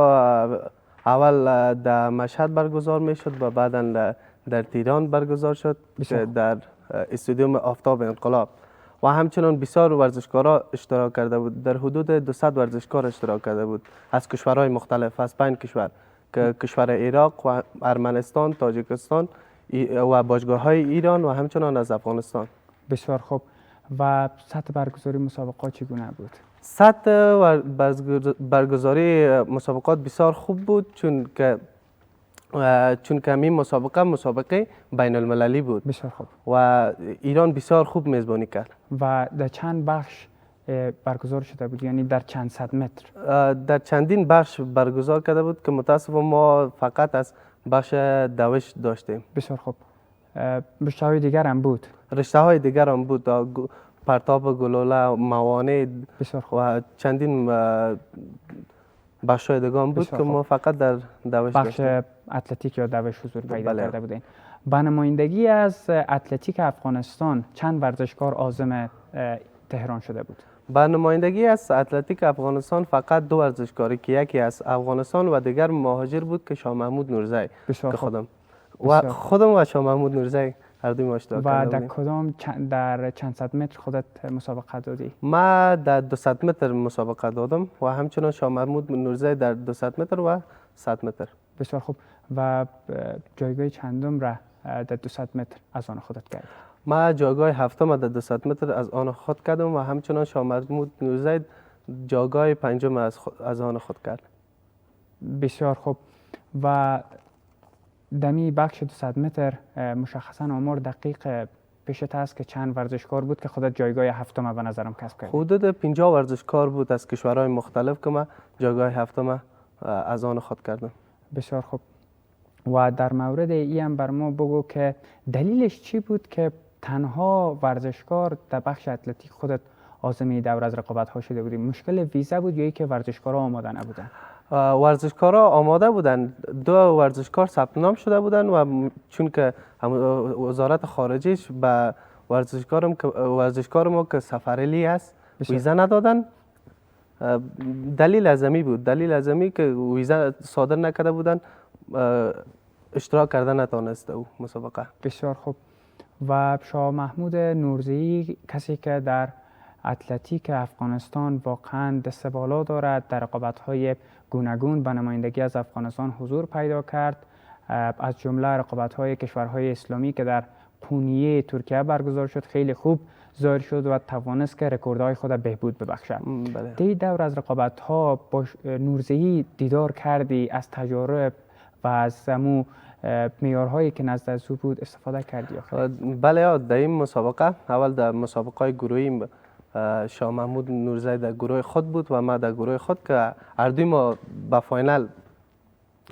اول در مشهد برگزار می شد و بعدا در تهران برگزار شد که در استادیوم آفتاب انقلاب و همچنان بسیار ورزشکارا اشتراک کرده بود. در حدود 200 ورزشکار اشتراک کرده بود از کشورهای مختلف، از 5 کشور که کشور عراق و ارمنستان، تاجیکستان و باشگاه‌های ایران و همچنان از افغانستان. بسیار خوب. و سطح برگزاری مسابقات چگونه بود؟ سطح برگزاری مسابقات بسیار خوب بود چون که این مسابقه بین المللی بود. بسیار خوب. و ایران بسیار خوب میزبانی کرد. و در چند بخش برگزار شده بود، یعنی در چند صد متر؟ در چندین بخش برگزار کرده بود که متاسفانه ما فقط از بخش دوش داشتیم. بسیار خوب. رشته های دیگر هم بود؟ رشته های دیگر هم بود، پرتاب گلوله، موانع و چندین بخش های دیگر هم بود که ما فقط در دوش بخش داشتیم. اتلتیک یا دوش حضور پیدا کرده بودین. به نمایندگی از اتلتیک افغانستان چند ورزشکار عازم تهران شده بود؟ به نمایندگی از اتلتیک افغانستان فقط 2 ورزشکاری که یکی از افغانستان و دیگر مهاجر بود که شاه محمود نورزی که خودم و شاه محمود نورزی هر دوی ما اشتراک کرده بودیم. و در کدام در چند صد متر خودت مسابقه دادی؟ ما در 200 متر مسابقه دادم و همچنان شاه محمود نورزی در 200 متر و 100 متر. بسیار خوب. و جایگاه چندم را در 200 متر از آن خودت کردی؟ ما جایگاه هفتم در 200 متر از آن خود کردم و همچنان شاه محمود نورزی جایگاه پنجم از آن خود کرد. بسیار خوب. و دمی بخش 200 متر مشخصا آمار دقیق پیشت هست که چند ورزشکار بود که خودت جایگاه هفتم به نظرم کسب کردی؟ حدود 50 ورزشکار بود از کشورهای مختلف که ما جایگاه هفتم از آن خود کردم. بسیار خوب. و در مورد ای هم بر ما بگو که دلیلش چی بود که تنها ورزشکار در بخش اتلتیک خودت عازم دور از رقابت ها شده بودی؟ مشکل ویزا بود یا ای که ورزشکارا آماده نبودن؟ ورزشکارا آماده بودن. 2 ورزشکار ثبت نام شده بودن و چون که وزارت خارجهش به ورزشکار ما که سفرلی است ویزا ندادن. دلیل ازمی بود. دلیل ازمی که ویزا صادر نکرده بودن اشتراک کرده نتونسته او مسابقه. بسیار خوب. و شاه محمود نورزی کسی که در اتلتیک افغانستان واقعا دست بالا دارد، در رقابت‌های گوناگون به نمایندگی از افغانستان حضور پیدا کرد، از جمله رقابت‌های کشورهای اسلامی که در قونیه ترکیه برگزار شد خیلی خوب ظاهر شد و توانست که رکوردهای خود بهبود ببخشد. دی دور از رقابت‌ها با نورزی دیدار کردی، از تجارب و از امو معیارهایی که نزد از او بود استفاده کردی آخر؟ بله، در این مسابقه اول در مسابقه گروهی شاه محمود نورزی در گروه خود بود و ما در گروه خود که هر دوی ما به فاینال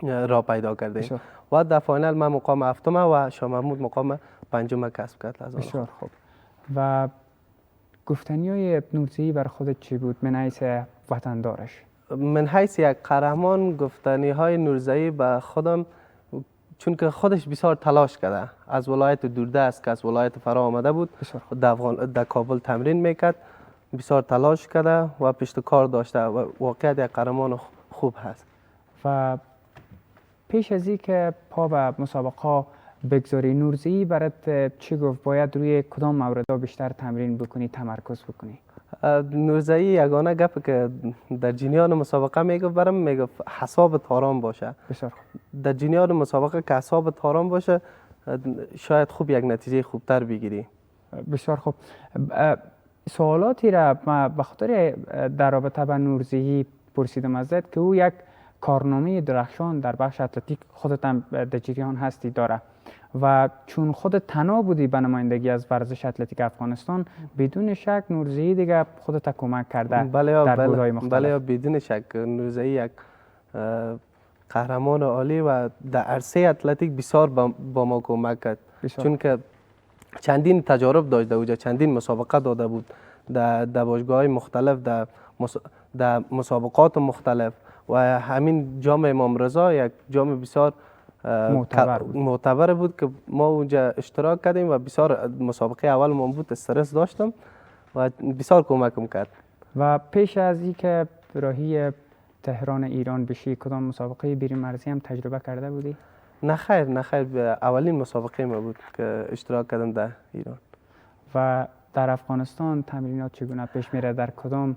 را پیدا کردیم و در فاینال ما مقام هفتم و شاه محمود مقام پنجم کسب کرد. از بسیار خوب. و گفتنی های نورزی بر خودت چی بود من حیث وطندارش؟ من حیث یک قهرمان گفتنی های نورزی به خودم، چون که خودش بسیار تلاش کرده، از ولایت دوردست که از ولایت فرا آمده بود در کابل تمرین میکرد، بسیار تلاش کرده و پشت کار داشته و واقعا یک قهرمان خوب هست. و پیش از این که پا به مسابقه بگذاری نورزی برات چی گفت باید روی کدام موردها بیشتر تمرین بکنی، تمرکز بکنی؟ نورزی یگانه گپ که در جریان مسابقه میگفت برام، میگفت حسابت آرام باشه. بسیار خوب. در جریان مسابقه که حسابت آرام باشه شاید خوب یک نتیجه خوبتر بگیری. بسیار خوب. سوالاتی را ما به خاطر در رابطه با نورزی پرسیدم ازت که او یک کارنامه درخشان در بخش اتلتیک خودت هم در جریان هستی داره و چون خودت تنها بودی به نمایندگی از ورزش اتلتیک افغانستان، بدون شک نورزی دیگه خودت کمک کرده در بودهای مختلف. بله، بدون شک نورزی یک قهرمان عالی و در عرصه اتلتیک بسیار با ما کمک کرد، چون که چندین تجارب داشته بود، چندین مسابقه داده بود در باشگاه‌های مختلف، در مسابقات مختلف و همین جام امام رضا یک جام بسیار معتبر بود که ما اونجا اشتراک کردیم و بسیار مسابقه اول من بود، استرس داشتم و بسیار کمکم کرد. و پیش از این که راهی تهران ایران بشی کدام مسابقه بیرون مرزی هم تجربه کرده بودی؟ نه خیر، اولین مسابقه ما بود که اشتراک کردم در ایران. و در افغانستان تمرینات چگونه پیش میره؟ در کدام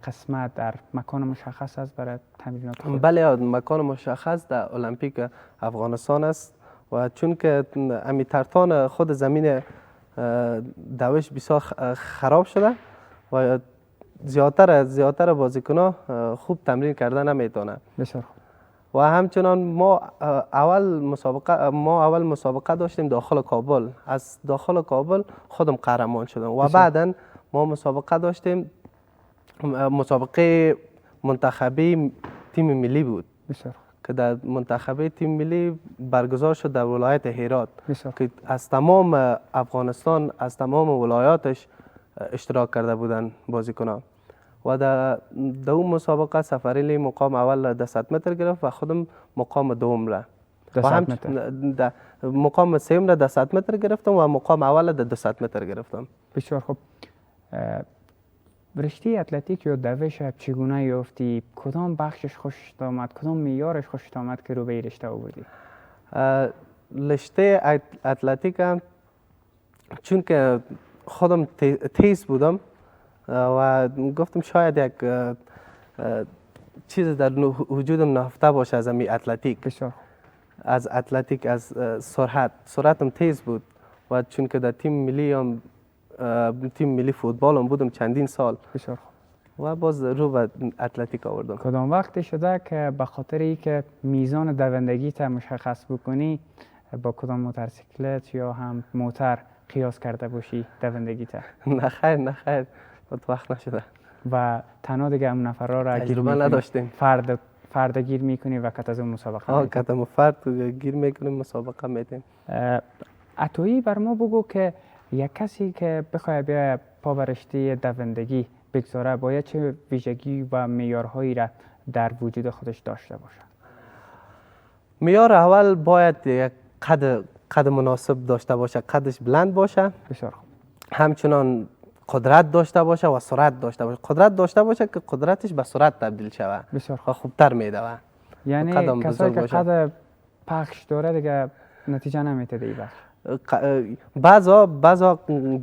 قسمت در مکان مشخص است برای تمرینات خود؟ بله، مکان مشخص در المپیک افغانستان است و چون که امی ترتان خود زمین دوش بسیار خراب شده و زیادتر بازیکن‌ها خوب تمرین کردن نمیتونه. بسیار خوب. و همچنان ما اول مسابقه داشتیم داخل کابل، از داخل کابل خودم قهرمان شدم و بعدا ما مسابقه داشتیم، مسابقه منتخبی تیم ملی بود. بسیار. که در منتخبه تیم ملی برگزار شد در ولایت هرات که از تمام افغانستان، از تمام ولایاتش اشتراک کرده بودن بازیکنان و در اون مسابقه سفریلی مقام اول 200 متر گرفت و خودم مقام دوم را. 200 متر. مقام سوم را 200 متر گرفتم و مقام اول در 200 متر گرفتم. بسیار خوب. رشته اتلتیک یا دوش چگونه یافتی؟ کدام بخشش خوشت آمد؟ کدام معیارش خوشت آمد که رو به رشته آوردی؟ رشته اتلتیک چون که خودم تیز بودم و گفتم شاید یک چیز در وجودم نهفته باشه از امی اتلتیک. بسیار. از اتلتیک، از سرعتم تیز بود و چون که در تیم ملی فوتبال هم بودم چندین سال. بسیار. و باز رو به اتلتیک آوردم. کدام وقت شده که به خاطر اینکه میزان دوندگی تا مشخص بکنی با کدام موتورسیکلت یا هم موتور قیاس کرده باشی دوندگی تا؟ نه خیر وقت نشده. و تنها دیگه اون نفرها را گیر نداشتیم. فرد گیر میکنی و کت از اون مسابقه کتم فرد گیر میکنیم مسابقه میدیم. عطایی بر ما بگو که یک کسی که بخواد بیا پا بر رشته دوندگی بگذاره باید چه ویژگی و معیارهایی را در وجود خودش داشته باشه؟ معیار اول باید یک قد مناسب داشته باشه، قدش بلند باشه. بسیار خوب. همچنان قدرت داشته باشه و سرعت داشته باشه. قدرت داشته باشه که قدرتش به سرعت تبدیل شود. بسیار خوب. خوبتر میدوه. یعنی کسایی که قد پخش داره دیگه نتیجه نمیده ای بخش.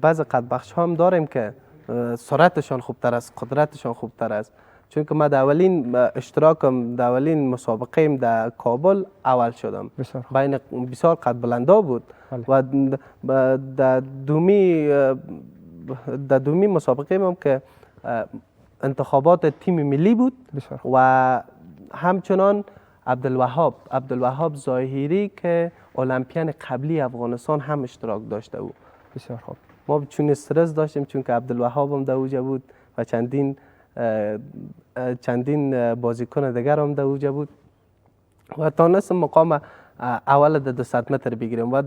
بعض قد بخش هم داریم که سرعتشان خوبتر است، قدرتشان خوبتر است. چون که من در اولین اشتراکم، در اولین مسابقه در کابل اول شدم. بین بسیار قد بلندا بود. و در دومی مسابقه هم که انتخابات تیم ملی بود و همچنان عبدالوهاب ظاهری که المپیان قبلی افغانستان هم اشتراک داشته بود. بسیار خوب. ما چون استرس داشتیم چون که عبدالوهاب هم در اوجه بود و چندین بازیکن دیگر هم در اوجه بود و تانستم مقام اول در 200 متر بگیریم و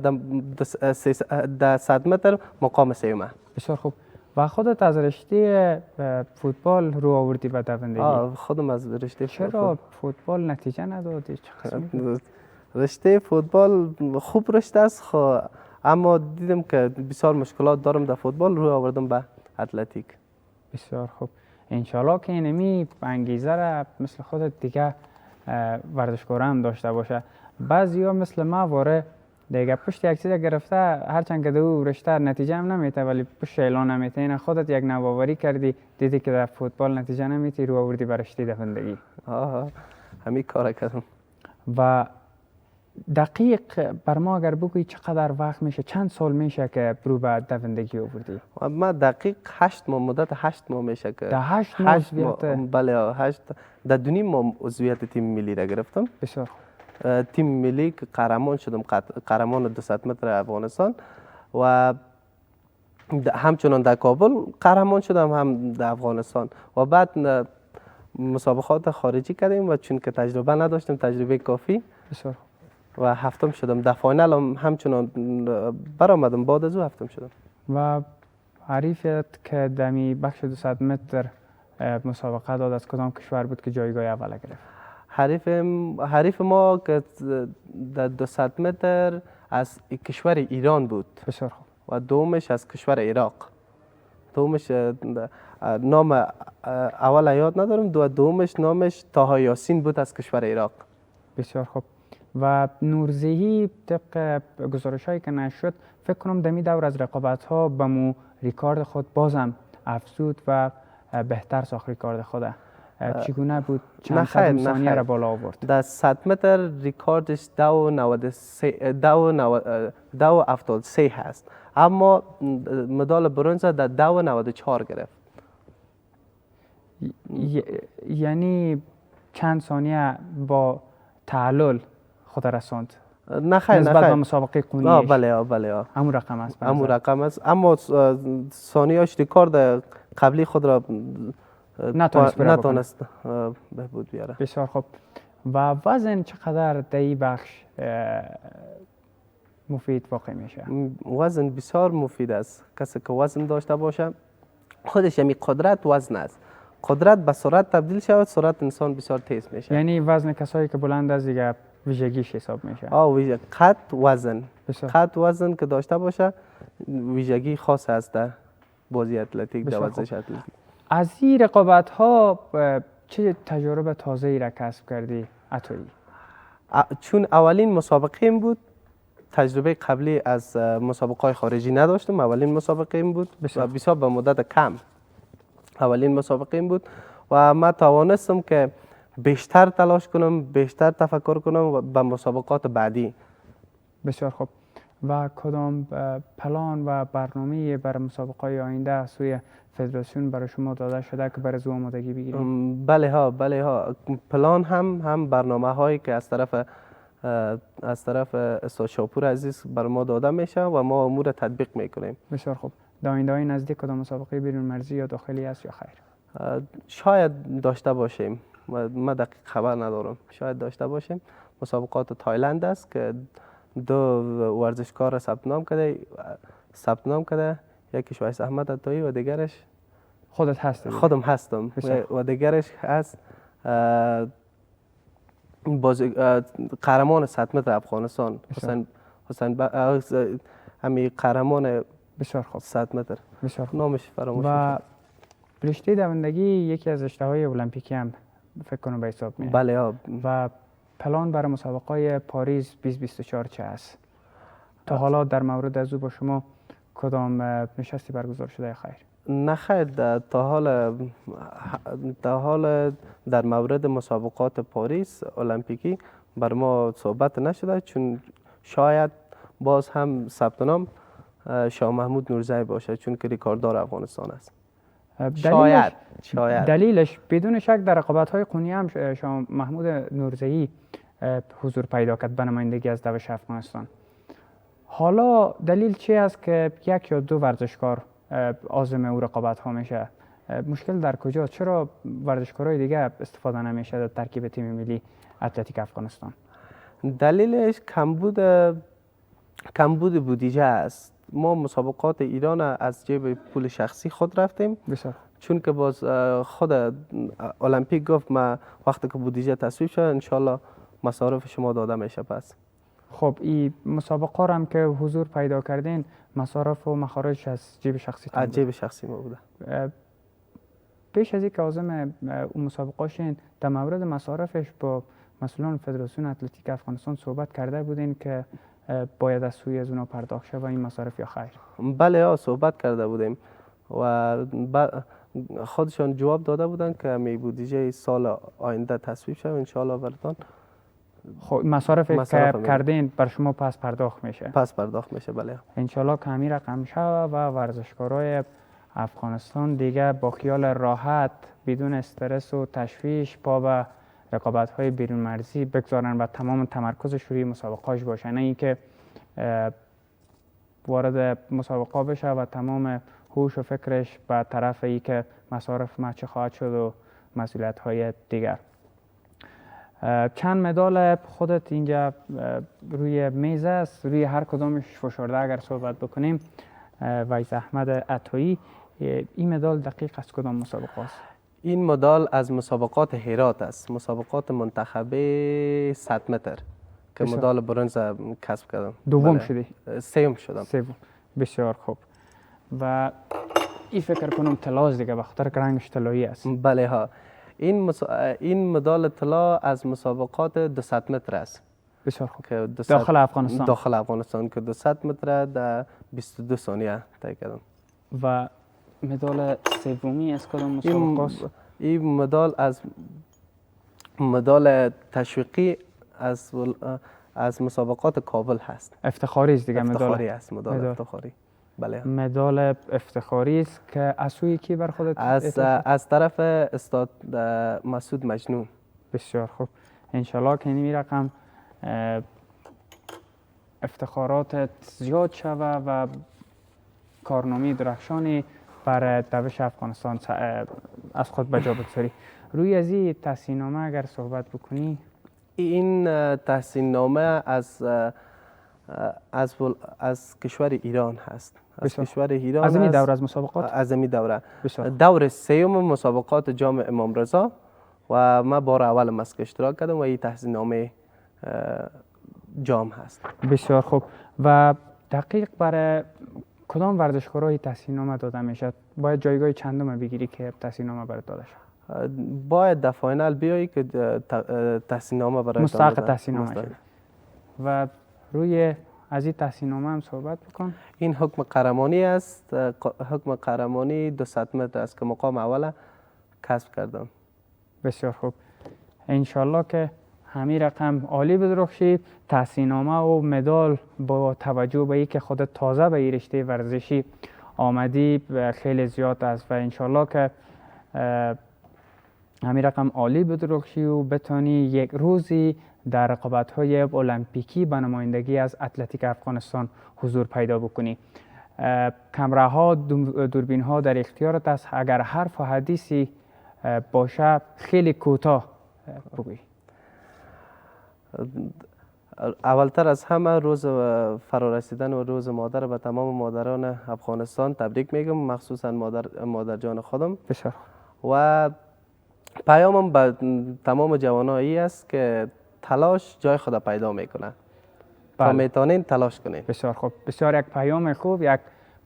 در 100 متر مقام سوم. بسیار خوب. و خودت از رشته فوتبال رو آوردی به دوندگی؟ خودم از رشته چرا فوتبال نتیجه ندادی؟ چه قسمی؟ رشته فوتبال خوب رشته است اما دیدم که بسیار مشکلات دارم در فوتبال، رو آوردم به اتلتیک. بسیار خوب. انشالله که اینمی انگیزه را مثل خودت دیگه ورزشکار هم داشته باشه. بعضیا مثل ما واره دیگه پشت یک چیز گرفته، هرچند که دو رشته نتیجه هم نمیته ولی پشت اعلان نمیته. این خودت یک نوآوری کردی، دیدی که در فوتبال نتیجه نمیتی، رو آوردی به رشته دوندگی. همین کار کردم. و دقیق بر ما اگر بگویی چقدر وقت میشه، چند سال میشه که رو به دوندگی آوردی؟ ما دقیق 8 ماه، مدت 8 ماه میشه که در 8 ماه عضویت؟ بله 8 در 2.5 ماه عضویت تیم ملی را گرفتم. بسیار خوب. تیم ملی که قهرمان شدم، قهرمان 200 متر افغانستان و همچنان در کابل قهرمان شدم هم در افغانستان و بعد مسابقات خارجی کردیم و چون که تجربه نداشتم، تجربه کافی، بسیار خوب. و هفتم شدم. در فاینال هم همچنان برآمدم، بعد از او هفتم شدم. و حریفت که دمی بخش 200 متر مسابقه داد از کدام کشور بود که جایگاه اول گرفت؟ حریف ما که در 200 متر از کشور ایران بود. بسیار خوب. و دومش از کشور عراق. دومش نام اول یاد ندارم، دومش نامش طه یاسین بود از کشور عراق. بسیار خوب. و نورزهی طبق گزارش هایی که نشر شد فکر کنم دمی دور از رقابت ها به مو ریکارد خود بازم افزود و بهتر ساخت ریکارد خود. چگونه بود؟ چند صدم ثانیه را بالا آورد؟ در 100 متر ریکاردش 2.73 هست، اما مدال برنز در 2.94 گرفت. یعنی چند ثانیه با تعلل خود رساند؟ نسبت به مسابقه قونیش؟ بله همون رقم است. همون رقم است، اما ثانیه‌اش ریکارد قبلی خود را نتونست بهبود بیاره. بسیار خوب. و وزن چقدر در این بخش مفید واقع میشه؟ وزن بسیار مفید است. کسی که وزن داشته باشه خودش یعنی قدرت وزن است. قدرت به سرعت تبدیل شود، سرعت انسان بسیار تیز میشه. یعنی وزن کسایی که بلند است دیگه ویژگیش حساب میشه. قد وزن که داشته باشه ویژگی خاص است در بازی اتلتیک، در ورزش اتلتیک. از این رقابت ها چه تجربه تازه‌ای را کسب کردی عطایی؟ چون اولین مسابقه این بود، تجربه قبلی از مسابقه خارجی نداشتم، اولین مسابقه این بود و بسیار به مدت کم اولین مسابقه این بود و من توانستم که بیشتر تلاش کنم، بیشتر تفکر کنم به مسابقات بعدی. بسیار خوب. و کدام پلان و برنامه برای مسابقه آینده از سوی فدراسیون برای شما داده شده که برای زو آمادگی بگیریم؟ بله ها پلان هم برنامه هایی که از طرف استاد شاپور عزیز بر ما داده میشه و ما امور تطبیق میکنیم. بسیار خوب. در آینده های نزدیک کدام مسابقه بیرون مرزی یا داخلی است یا خیر؟ شاید داشته باشیم، ما دقیق خبر ندارم. شاید داشته باشیم. مسابقات تایلند است که 2 ورزشکار ثبت نام کرده، یکیش ویس احمد عطایی و دیگرش خودت هستی؟ خودم هستم و دیگرش هست قهرمان 100 متر افغانستان، حسین همی قهرمان بسیار خوب 100 متر. بسیار خوب. نامش فراموش و رشته دوندگی یکی از رشته‌های المپیکی هم فکر کنم به حساب میاد. بله. و پلان برای مسابقه پاریس 2024 چه است؟ تا حالا در مورد از او با شما کدام نشستی برگزار شده خیر؟ نه خیر، تا حال در مورد مسابقات پاریس المپیکی بر ما صحبت نشده، چون شاید باز هم ثبت نام شاه محمود نورزی باشه، چون که ریکارددار افغانستان است. شاید دلیلش بدون شک در رقابت‌های خونی هم شاه محمود نورزی حضور پیدا کرد به نمایندگی از دوش افغانستان. حالا دلیل چی است که یک یا دو ورزشکار عازم او رقابت ها میشه؟ مشکل در کجا؟ چرا ورزشکارهای دیگه استفاده نمیشه در ترکیب تیم ملی اتلتیک افغانستان؟ دلیلش کمبود بودجه است. ما مسابقات ایران از جیب پول شخصی خود رفتیم. بسیار. چون که باز خود المپیک گفت ما وقتی که بودجه تصویب شد انشالله مصارف شما داده میشه. پس خب این مسابقه هم که حضور پیدا کردین مصارف و مخارج از جیب شخصی از جیب شخصی ما بوده. پیش از اینکه عازم اون مسابقه شین در مورد مصارفش با مسئولان فدراسیون اتلتیک افغانستان صحبت کرده بودین که باید از سوی از اونا پرداخت شود این مصارف یا خیر؟ بله صحبت کرده بودیم و خودشان جواب داده بودن که می بودجه سال آینده تصویب شد انشالله براتون. خب مصارف که کردین بر شما پس پرداخت میشه؟ پس پرداخت میشه. بله انشالله که همین رقم شود و ورزشکارای افغانستان دیگه با خیال راحت بدون استرس و تشویش پا به رقابت‌های بیرون مرزی بگذارن و تمام تمرکزش روی مسابقه‌اش باشه، نه اینکه وارد مسابقه بشه و تمام هوش و فکرش به طرف ای که مصارف ما چه خواهد شد و مسئولیت‌های دیگر. چند مدال خودت اینجا روی میز است، روی هر کدامش فشرده اگر صحبت بکنیم. ویس احمد عطایی، این مدال دقیق از کدام مسابقه است؟ این مدال از مسابقات هرات است، مسابقات منتخبه 100 متر که مدال برنز کسب کردم. دوم شدی؟ سوم شدم. سوم. بسیار خوب. و این فکر کنم طلاست دیگه، بخاطر که رنگش طلایی است. بله ها. این مدال طلا از مسابقات 200 متر است. بسیار خوب. که داخل افغانستان. داخل افغانستان که 200 متر در 22 ثانیه طی کردم. و مدال سومی از کدام مسابقه است؟ این مدال از مدال تشویقی از مسابقات کابل هست. افتخاری است دیگه. افتخاری است. مدال افتخاری. بله. مدال افتخاری است که از سوی کی بر خودت؟ از طرف استاد مسعود مجنون. بسیار خوب. انشالله که این رقم افتخاراتت زیاد شود و کارنامه درخشانی بر دوش افغانستان از خود به جا بگذاری. روی از این تحصیل نامه اگر صحبت بکنی. این تحصیل نامه از کشور ایران هست. از کشور ایران. از این دوره از مسابقات؟ از این دوره. دور سوم مسابقات جام امام رضا و من بار اول مسک اشتراک کردم و این تحصیل نامه جام هست. بسیار خوب. و دقیق برای کدام ورزشکارای تحصیل نامه داده میشد؟ باید جایگاه چندم بگیری که تحصیل نامه برات داده شد؟ باید در فاینال بیایی که تحصیل نامه برای مستحق تحصیل نامه شد. و روی از این تحصیل نامه هم صحبت بکن. این حکم قهرمانی است. حکم قهرمانی 200 متر است که مقام اول کسب کردم. بسیار خوب. انشالله که همین رقم عالی بدرخشی. تحصیل نامه و مدال با توجه به اینکه خودت تازه به این رشته ورزشی آمدی خیلی زیاد است و انشالله که همین رقم عالی بدرخشی و بتانی یک روزی در رقابت‌های المپیکی به نمایندگی از اتلتیک افغانستان حضور پیدا بکنی. کامراها، دوربین ها در اختیارت است. اگر حرف و حدیثی باشه خیلی کوتاه بگوی. اولتر از همه روز فرارسیدن و روز مادر به تمام مادران افغانستان تبریک میگم، مخصوصا مادر جان خودم. بسیار. و پیامم به تمام جوانایی است که تلاش جای خود پیدا میکنه. تا میتونین تلاش کنین. بسیار خوب. بسیار یک پیام خوب، یک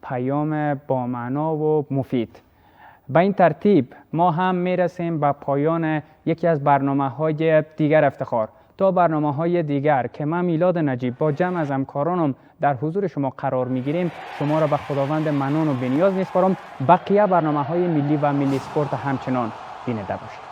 پیام با معنا و مفید. به این ترتیب ما هم میرسیم به پایان یکی از برنامه‌های دیگر افتخار. تا برنامه‌های دیگر که من میلاد نجیب با جمع از همکارانم در حضور شما قرار میگیریم، شما را به خداوند منان و بی‌نیاز میسپارم. بقیه برنامه‌های ملی و ملی اسپورت همچنان بیننده باشید.